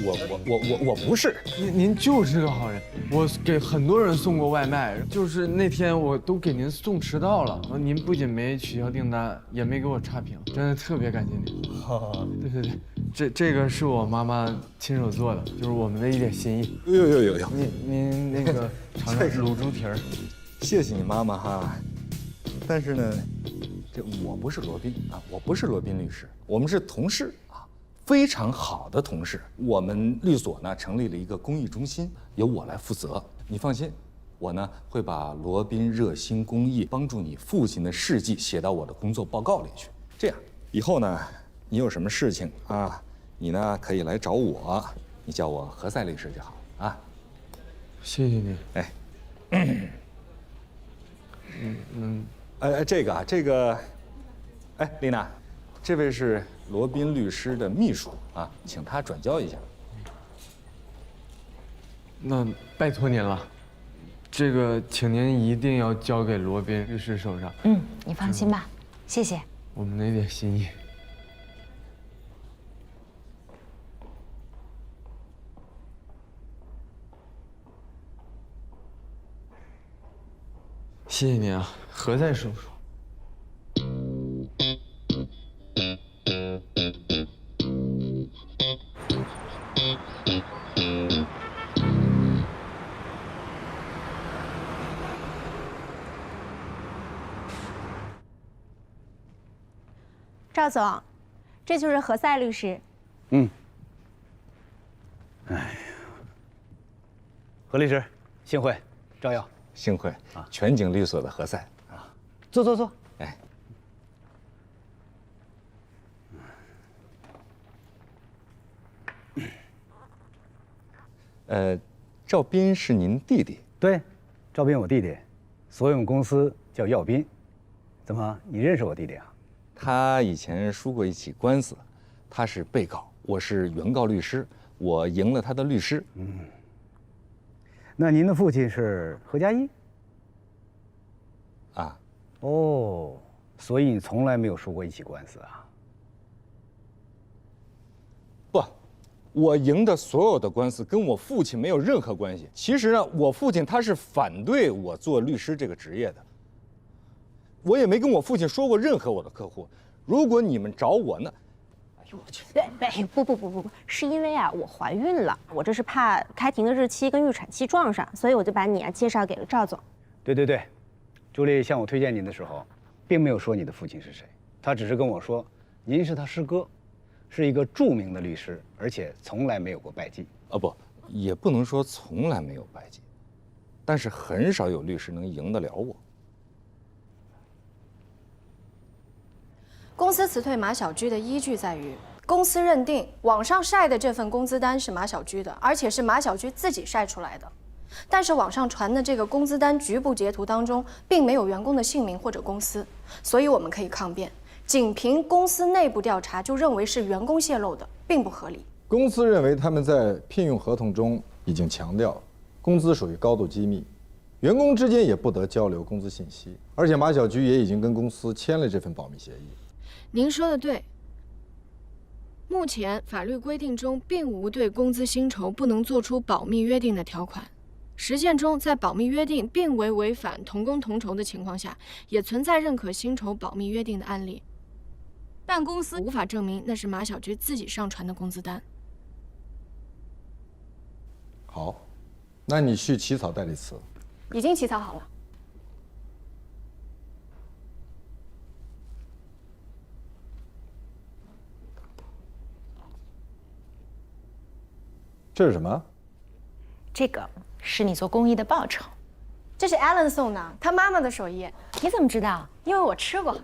我不是，您就是个好人。我给很多人送过外卖，就是那天我都给您送迟到了，您不仅没取消订单，也没给我差评，真的特别感谢您。对，这个是我妈妈亲手做的，就是我们的一点心意。有，您那个尝尝卤猪蹄儿，谢谢你妈妈哈。但是呢，我不是罗宾啊，我不是罗宾律师，我们是同事。非常好的同事，我们律所呢成立了一个公益中心，由我来负责。你放心，我呢会把罗宾热心公益帮助你父亲的事迹写到我的工作报告里去。这样以后呢，你有什么事情啊，你呢可以来找我，你叫我何塞律师就好啊。谢谢你。这个，丽娜，这位是罗宾律师的秘书啊，请他转交一下。那拜托您了，这个请您一定要交给罗宾律师手上。你放心吧，谢谢。我们的一点心意。谢谢您啊，何塞叔叔。赵总，这就是何塞律师。何律师，幸会，照耀。幸会啊，全景律所的何塞啊，坐。赵斌是您弟弟？对，赵斌我弟弟，所有公司叫耀斌。怎么，你认识我弟弟啊？他以前输过一起官司，他是被告，我是原告律师，我赢了他的律师。那您的父亲是何家一？啊。哦，所以你从来没有输过一起官司啊？不，我赢的所有的官司跟我父亲没有任何关系。其实呢，我父亲他是反对我做律师这个职业的。我也没跟我父亲说过任何我的客户。如果你们找我呢？哎呦我去！不，是因为啊，我怀孕了，我这是怕开庭的日期跟预产期撞上，所以我就把你啊介绍给了赵总。对，朱莉向我推荐您的时候，并没有说你的父亲是谁，他只是跟我说您是他师哥，是一个著名的律师，而且从来没有过败绩。不，也不能说从来没有败绩，但是很少有律师能赢得了我。公司辞退马小居的依据在于，公司认定网上晒的这份工资单是马小居的，而且是马小居自己晒出来的。但是网上传的这个工资单局部截图当中，并没有员工的姓名或者公司，所以我们可以抗辩，仅凭公司内部调查就认为是员工泄露的，并不合理。公司认为他们在聘用合同中已经强调，工资属于高度机密，员工之间也不得交流工资信息，而且马小居也已经跟公司签了这份保密协议。您说的对，目前法律规定中并无对工资薪酬不能作出保密约定的条款。实践中，在保密约定并未违反同工同酬的情况下，也存在认可薪酬保密约定的案例。但公司无法证明那是马小菊自己上传的工资单。好，那你去起草代理词。已经起草好了。这是什么？这个是你做公益的报酬。这是 Alan 送的，他妈妈的手艺。你怎么知道？因为我吃过。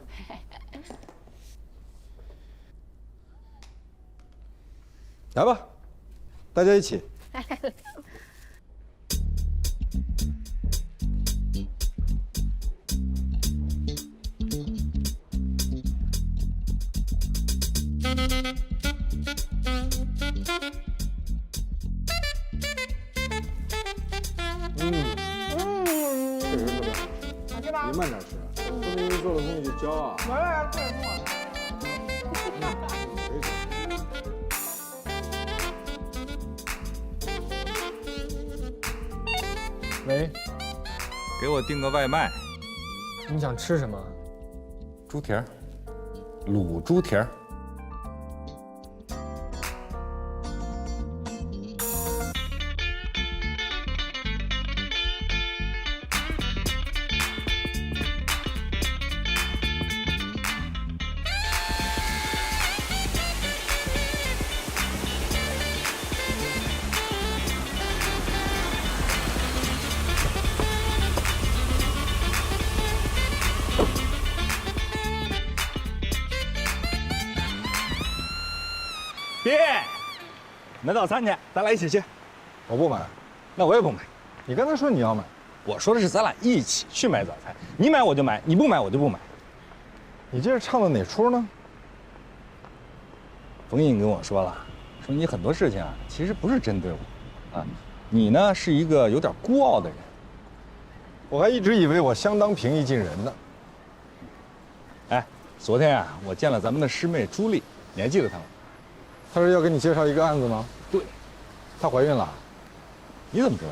来吧，大家一起。确实特别好吃。好吃吧？你慢点吃，这么容易做的东西就焦啊。来，快点跟我。喂，给我订个外卖。你想吃什么？猪蹄儿，卤猪蹄儿。爹，买早餐去，咱俩一起去。我不买，那我也不买。你刚才说你要买，我说的是咱俩一起去买早餐，你买我就买，你不买我就不买。你这是唱的哪出呢？冯印跟我说了，说你很多事情啊，其实不是针对我，啊，你呢是一个有点孤傲的人。我还一直以为我相当平易近人呢。哎，昨天啊，我见了咱们的师妹朱莉，你还记得她吗？她说要给你介绍一个案子吗？对，她怀孕了。你怎么知道？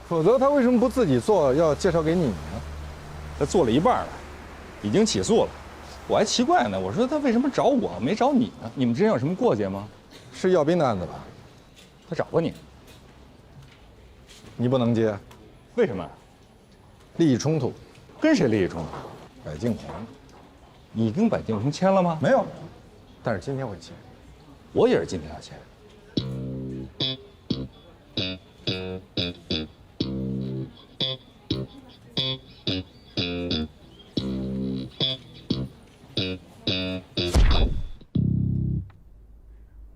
否则她为什么不自己做，要介绍给你呢？她做了一半了，已经起诉了。我还奇怪呢，我说她为什么找我没找你呢？你们之间有什么过节吗？是耀斌的案子吧？他找过你，你不能接，为什么？利益冲突。跟谁利益冲突？柏敬红。你跟柏敬红签了吗？没有，但是今天会签。我也是今天要签。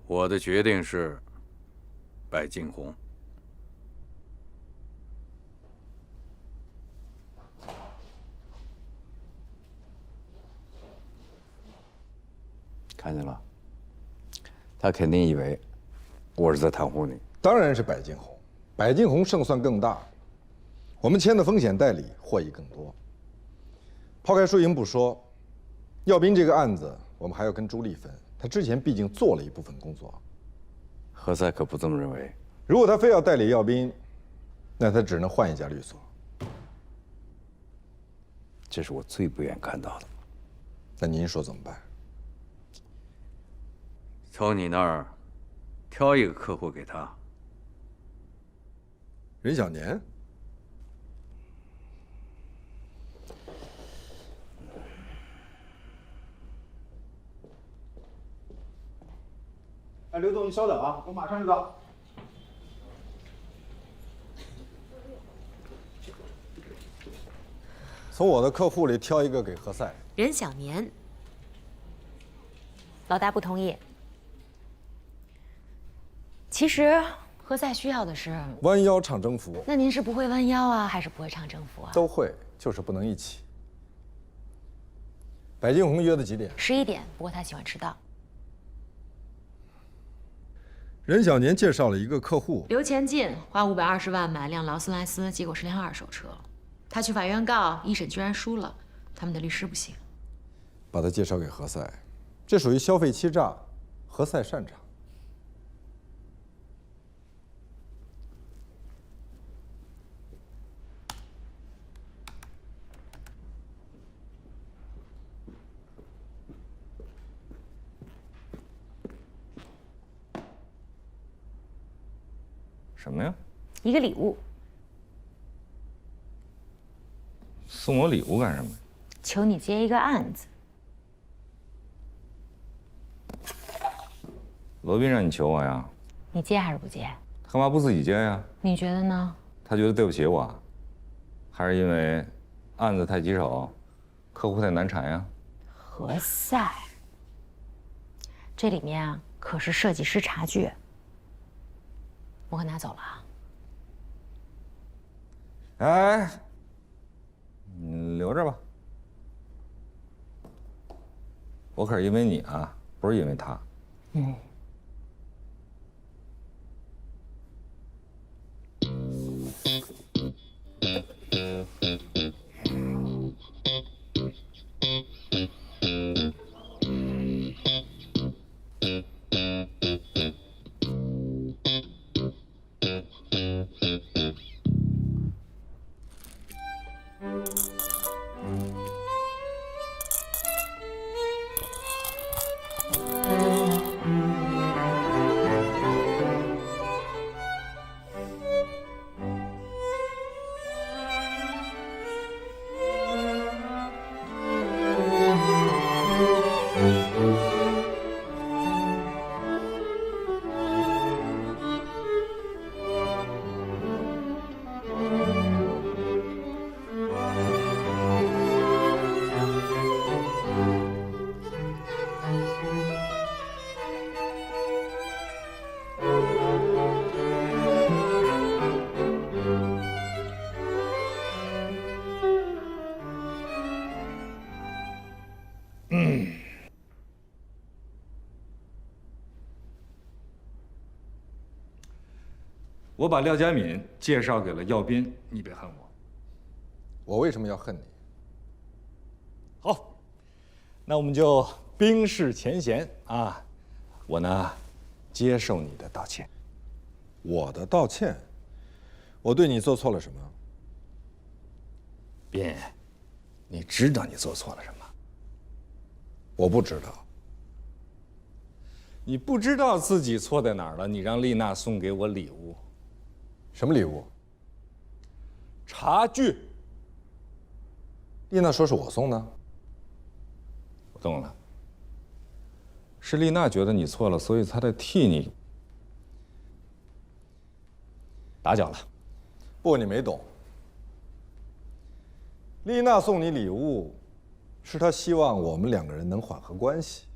我的决定是柏敬红。看见了，他肯定以为我是在袒护你。当然是柏敬红，柏敬红胜算更大，我们签的风险代理获益更多。抛开输赢不说，耀斌这个案子我们还要跟朱莉分，他之前毕竟做了一部分工作。何塞可不这么认为。如果他非要代理耀斌，那他只能换一家律所。这是我最不愿看到的。那您说怎么办？从你那儿挑一个客户给他。任小年。哎，刘总，你稍等啊，我马上就到。从我的客户里挑一个给何塞。任小年。老大不同意。其实何塞需要的是弯腰唱征服。那您是不会弯腰啊，还是不会唱征服啊？都会，就是不能一起。柏敬红约的几点？11点，不过他喜欢迟到。任小年介绍了一个客户，刘前进花520万买辆劳斯莱斯，结果是辆二手车。他去法院告，一审居然输了，他们的律师不行。把他介绍给何塞，这属于消费欺诈，何塞擅长。什么呀？一个礼物，送我礼物干什么？求你接一个案子。罗宾让你求我呀？你接还是不接？他干嘛不自己接呀？你觉得呢？他觉得对不起我，还是因为案子太棘手，客户太难缠呀？何塞，这里面啊可是设计师茶具，我可拿走了啊。哎，你留着吧。我可是因为你啊，不是因为他。嗯。我把廖佳敏介绍给了耀斌，你别恨我。我为什么要恨你？好，那我们就冰释前嫌啊！我呢，接受你的道歉。我的道歉？我对你做错了什么？斌，你知道你做错了什么？我不知道。你不知道自己错在哪儿了？你让丽娜送给我礼物。什么礼物？茶具。丽娜说是我送的。我懂了。是丽娜觉得你错了，所以她在替你打搅了。不，你没懂。丽娜送你礼物，是她希望我们两个人能缓和关系。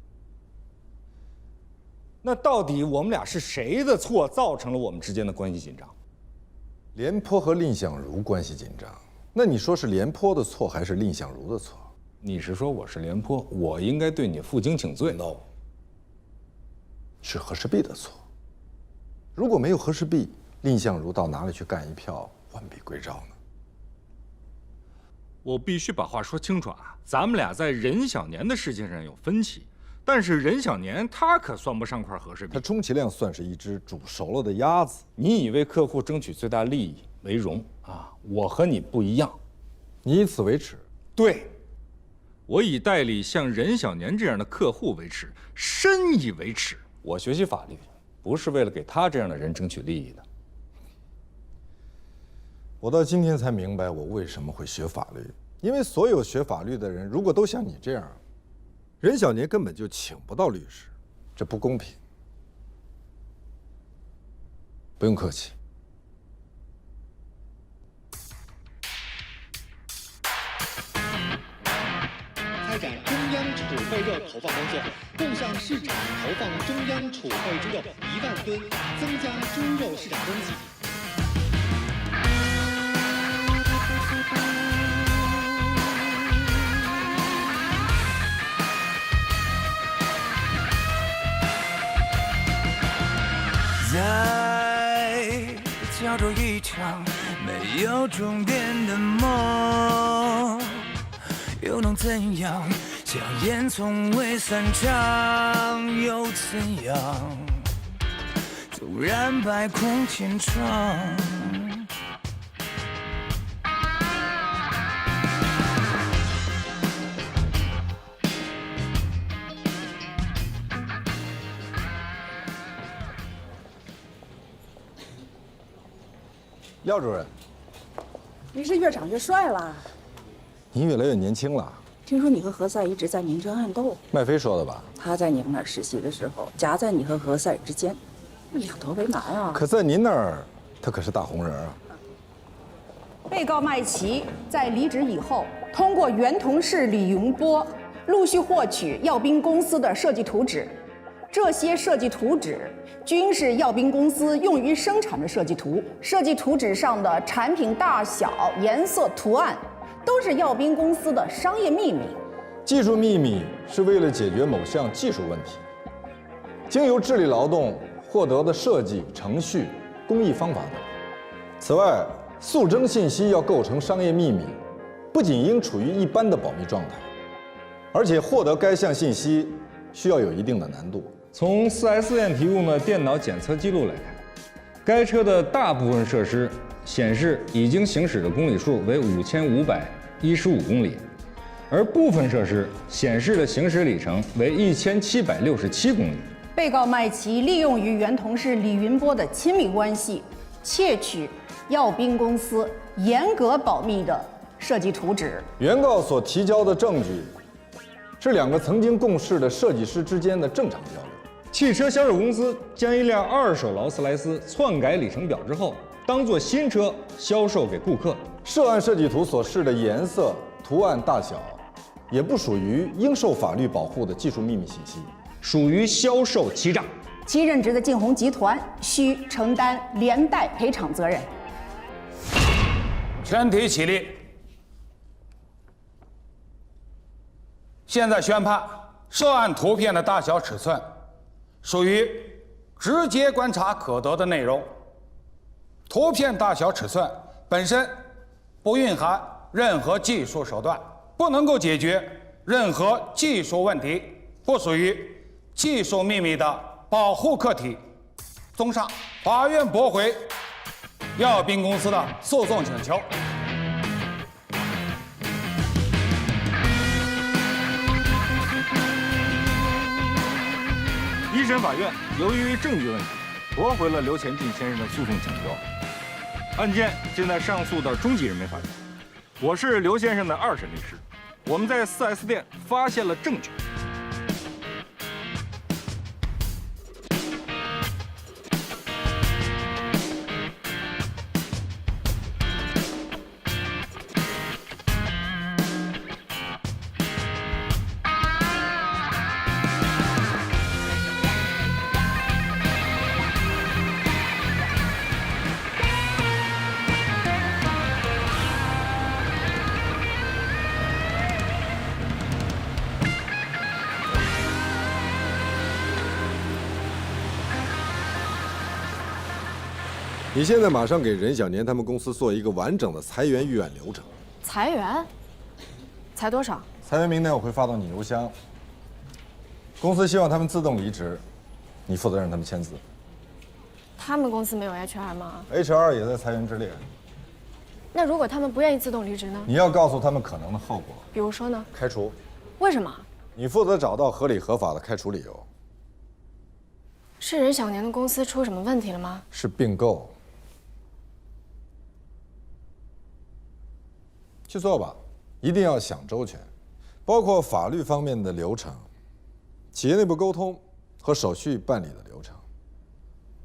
那到底我们俩是谁的错造成了我们之间的关系紧张？廉颇和蔺相如关系紧张，那你说是廉颇的错还是蔺相如的错？你是说我是廉颇，我应该对你负荆请罪 ？No， 是和氏璧的错。如果没有和氏璧，蔺相如到哪里去干一票完璧归赵呢？我必须把话说清楚啊！咱们俩在任小年的事情上有分歧，但是任小年他可算不上块和氏璧，他充其量算是一只煮熟了的鸭子。你以为客户争取最大利益为荣啊？我和你不一样，你以此为耻。对，我以代理像任小年这样的客户为耻，深以为耻。我学习法律，不是为了给他这样的人争取利益的。我到今天才明白我为什么会学法律，因为所有学法律的人如果都像你这样，任小年根本就请不到律师，这不公平。不用客气。开展中央储备肉投放工作，共向市场投放中央储备猪肉1万吨，增加猪肉市场供给。在角逐一场没有终点的梦，又能怎样？硝烟从未散场，有怎样？纵然百孔千疮。廖主任，你是越长越帅了。您越来越年轻了。听说你和何塞一直在明争暗斗。麦飞说的吧？他在你们那儿实习的时候，夹在你和何塞之间，两头为难啊。可在您那儿，他可是大红人啊。被告麦琪在离职以后，通过原同事李云波陆续获取耀斌公司的设计图纸，这些设计图纸均是耀斌公司用于生产的设计图。设计图纸上的产品大小、颜色、图案，都是耀斌公司的商业秘密。技术秘密是为了解决某项技术问题，经由智力劳动获得的设计、程序、工艺方法等。此外，速征信息要构成商业秘密，不仅应处于一般的保密状态，而且获得该项信息需要有一定的难度。从 4S 店提供的电脑检测记录来看，该车的大部分设施显示已经行驶的公里数为5515公里，而部分设施显示的行驶里程为1767公里。被告麦琪利用与原同事李云波的亲密关系，窃取耀斌公司严格保密的设计图纸。原告所提交的证据是两个曾经共事的设计师之间的正常交流。汽车销售公司将一辆二手劳斯莱斯篡改里程表之后，当作新车销售给顾客。涉案设计图所示的颜色、图案大小，也不属于应受法律保护的技术秘密信息，属于销售欺诈。其任职的晋宏集团需承担连带赔偿责任。全体起立。现在宣判，涉案图片的大小尺寸属于直接观察可得的内容，图片大小尺寸本身不蕴含任何技术手段，不能够解决任何技术问题，不属于技术秘密的保护课题。综上，法院驳回耀斌公司的诉讼请求。一审法院由于证据问题，驳回了刘前进先生的诉讼请求。案件现在上诉到中级人民法院。我是刘先生的二审律师。我们在 4S 店发现了证据。你现在马上给任小年他们公司做一个完整的裁员预案流程。裁员？裁多少？裁员名单我会发到你邮箱。公司希望他们自动离职，你负责让他们签字。他们公司没有 HR 吗 HR 也在裁员之列。那如果他们不愿意自动离职呢？你要告诉他们可能的后果。比如说呢？开除。为什么？你负责找到合理合法的开除理由。是任小年的公司出什么问题了吗？是并购。去做吧，一定要想周全，包括法律方面的流程、企业内部沟通和手续办理的流程，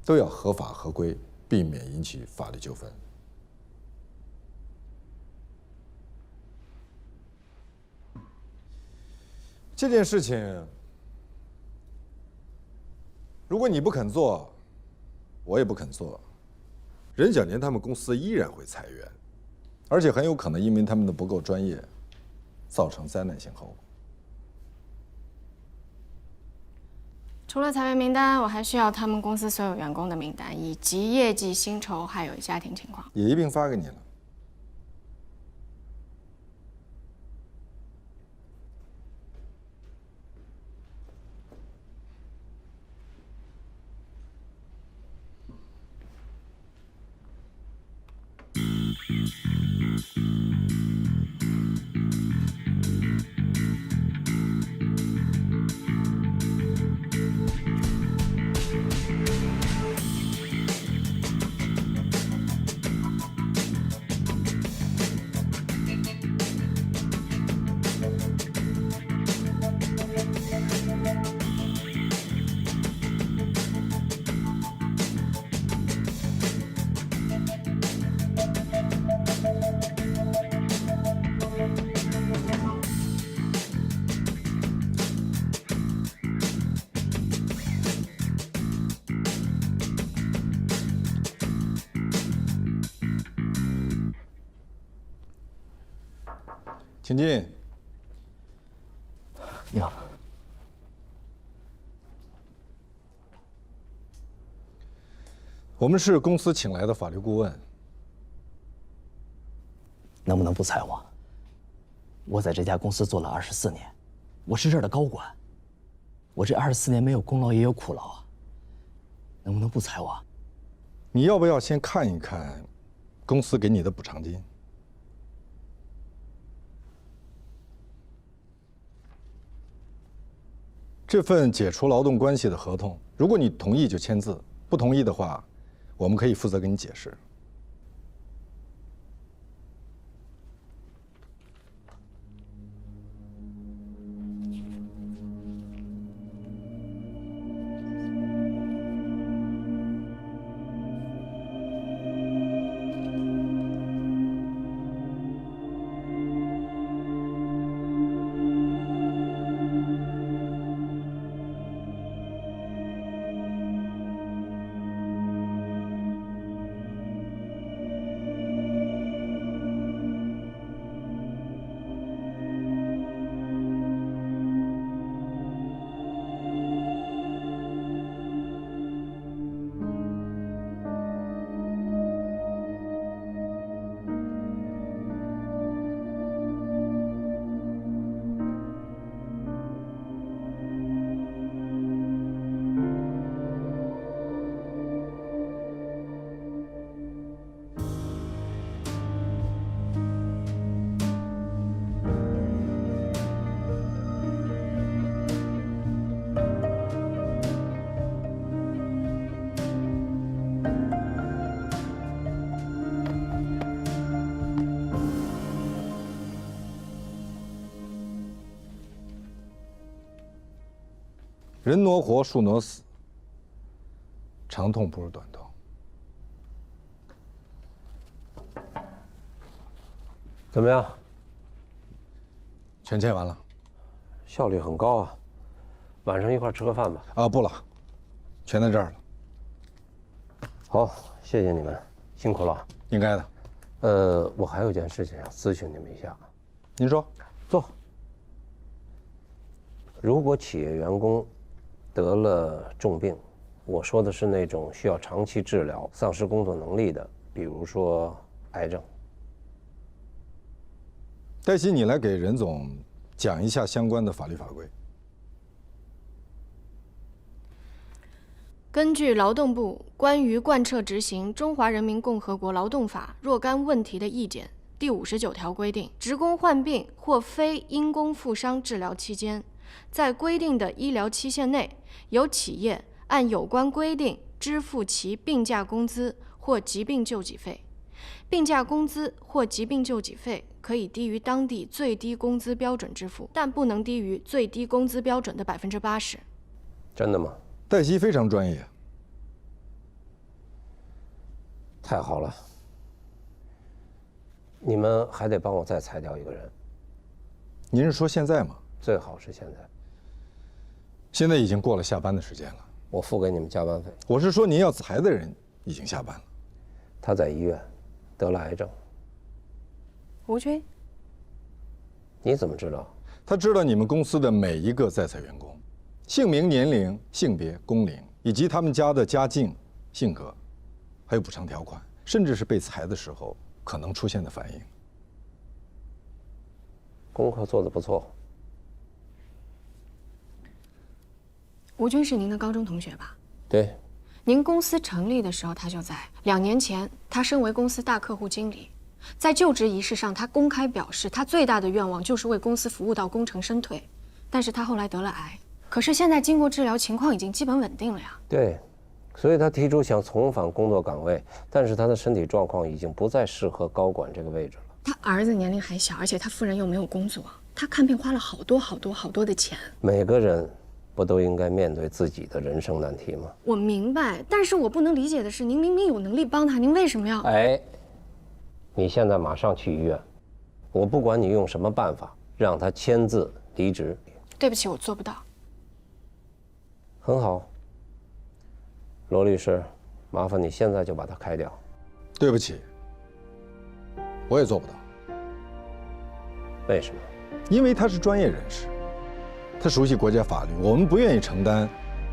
都要合法合规，避免引起法律纠纷。这件事情，如果你不肯做，我也不肯做，任小年他们公司依然会裁员。而且很有可能因为他们的不够专业，造成灾难性后果。除了裁员名单，我还需要他们公司所有员工的名单，以及业绩、薪酬还有家庭情况。也一并发给你了。请进。你好。我们是公司请来的法律顾问。能不能不裁我？我在这家公司做了24年，我是这儿的高管。我这24年没有功劳也有苦劳啊。能不能不裁我？你要不要先看一看公司给你的补偿金？这份解除劳动关系的合同，如果你同意就签字，不同意的话，我们可以负责给你解释。人挪活，树挪死，长痛不如短痛。怎么样？全签完了，效率很高啊。晚上一块吃个饭吧。啊，不了，全在这儿了。好，谢谢你们，辛苦了。应该的。我还有件事情想咨询你们一下。您说。坐。如果企业员工得了重病，我说的是那种需要长期治疗、丧失工作能力的，比如说癌症。黛西，你来给任总讲一下相关的法律法规。根据劳动部关于贯彻执行《中华人民共和国劳动法》若干问题的意见第59条规定，职工患病或非因公负伤治疗期间，在规定的医疗期限内，由企业按有关规定支付其病假工资或疾病救济费。病假工资或疾病救济费可以低于当地最低工资标准支付，但不能低于最低工资标准的80%。真的吗？黛西非常专业。太好了。你们还得帮我再裁掉一个人。您是说现在吗？最好是现在。现在已经过了下班的时间了。我付给你们加班费。我是说您要裁的人已经下班了。他在医院得了癌症。吴军，你怎么知道？他知道你们公司的每一个在裁员工，姓名、年龄、性别、工龄，以及他们家的家境、性格，还有补偿条款，甚至是被裁的时候可能出现的反应。功课做得不错。吴军是您的高中同学吧？对。您公司成立的时候他就在，2年前他升为公司大客户经理，在就职仪式上，他公开表示，他最大的愿望就是为公司服务到功成身退。但是他后来得了癌，可是现在经过治疗，情况已经基本稳定了呀。对，所以他提出想重返工作岗位，但是他的身体状况已经不再适合高管这个位置了。他儿子年龄还小，而且他夫人又没有工作，他看病花了好多的钱。每个人不都应该面对自己的人生难题吗？我明白，但是我不能理解的是，您明明有能力帮他，您为什么要……哎，你现在马上去医院，我不管你用什么办法让他签字离职。对不起，我做不到。很好，罗律师，麻烦你现在就把他开掉。对不起，我也做不到。为什么？因为他是专业人士，他熟悉国家法律，我们不愿意承担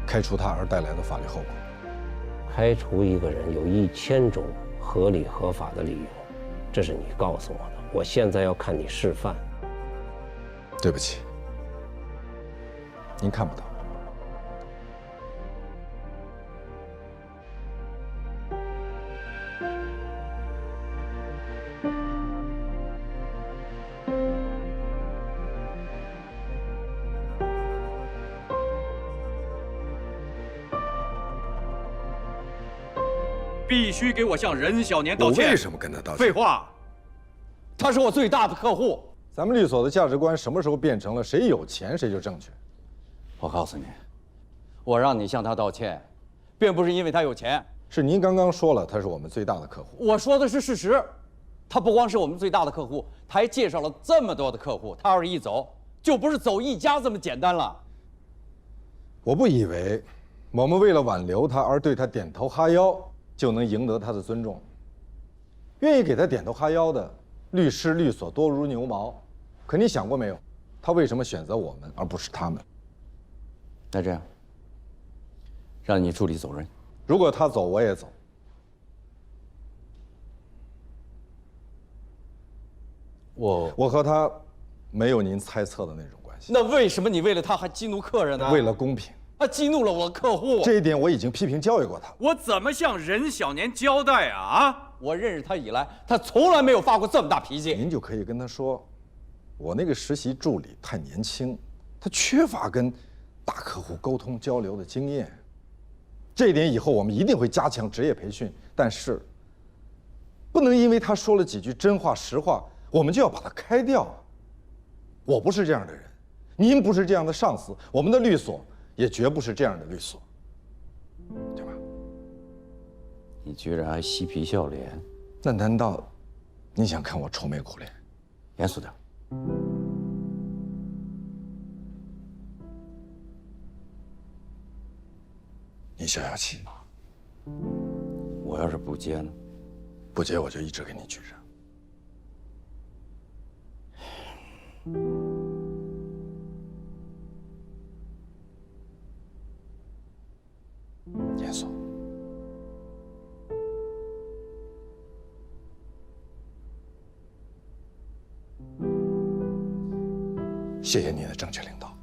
开除他而带来的法律后果。开除一个人有1000种合理合法的理由，这是你告诉我的。我现在要看你示范。对不起，您看不到。必须给我向任小年道歉。我为什么跟他道歉？废话，他是我最大的客户。咱们律所的价值观什么时候变成了谁有钱谁就正确？我告诉你，我让你向他道歉，并不是因为他有钱。是您刚刚说了他是我们最大的客户。我说的是事实，他不光是我们最大的客户，他还介绍了这么多的客户。他要是一走，就不是走一家这么简单了。我不以为我们为了挽留他而对他点头哈腰就能赢得他的尊重。愿意给他点头哈腰的律师律所多如牛毛，可你想过没有，他为什么选择我们而不是他们？那这样，让你助理走人。如果他走，我也走。我和他没有您猜测的那种关系。那为什么你为了他还激怒客人呢？为了公平。他激怒了我的客户，这一点我已经批评教育过他。我怎么向任小年交代啊？我认识他以来，他从来没有发过这么大脾气。您就可以跟他说，我那个实习助理太年轻，他缺乏跟大客户沟通交流的经验。这一点以后我们一定会加强职业培训，但是不能因为他说了几句真话实话，我们就要把他开掉。我不是这样的人，您不是这样的上司，我们的律所也绝不是这样的律所，对吧？你居然还嬉皮笑脸，那难道你想看我愁眉苦脸？严肃点。你消消气。我要是不接呢？不接我就一直给你举着。严肃。谢谢你的正确领导。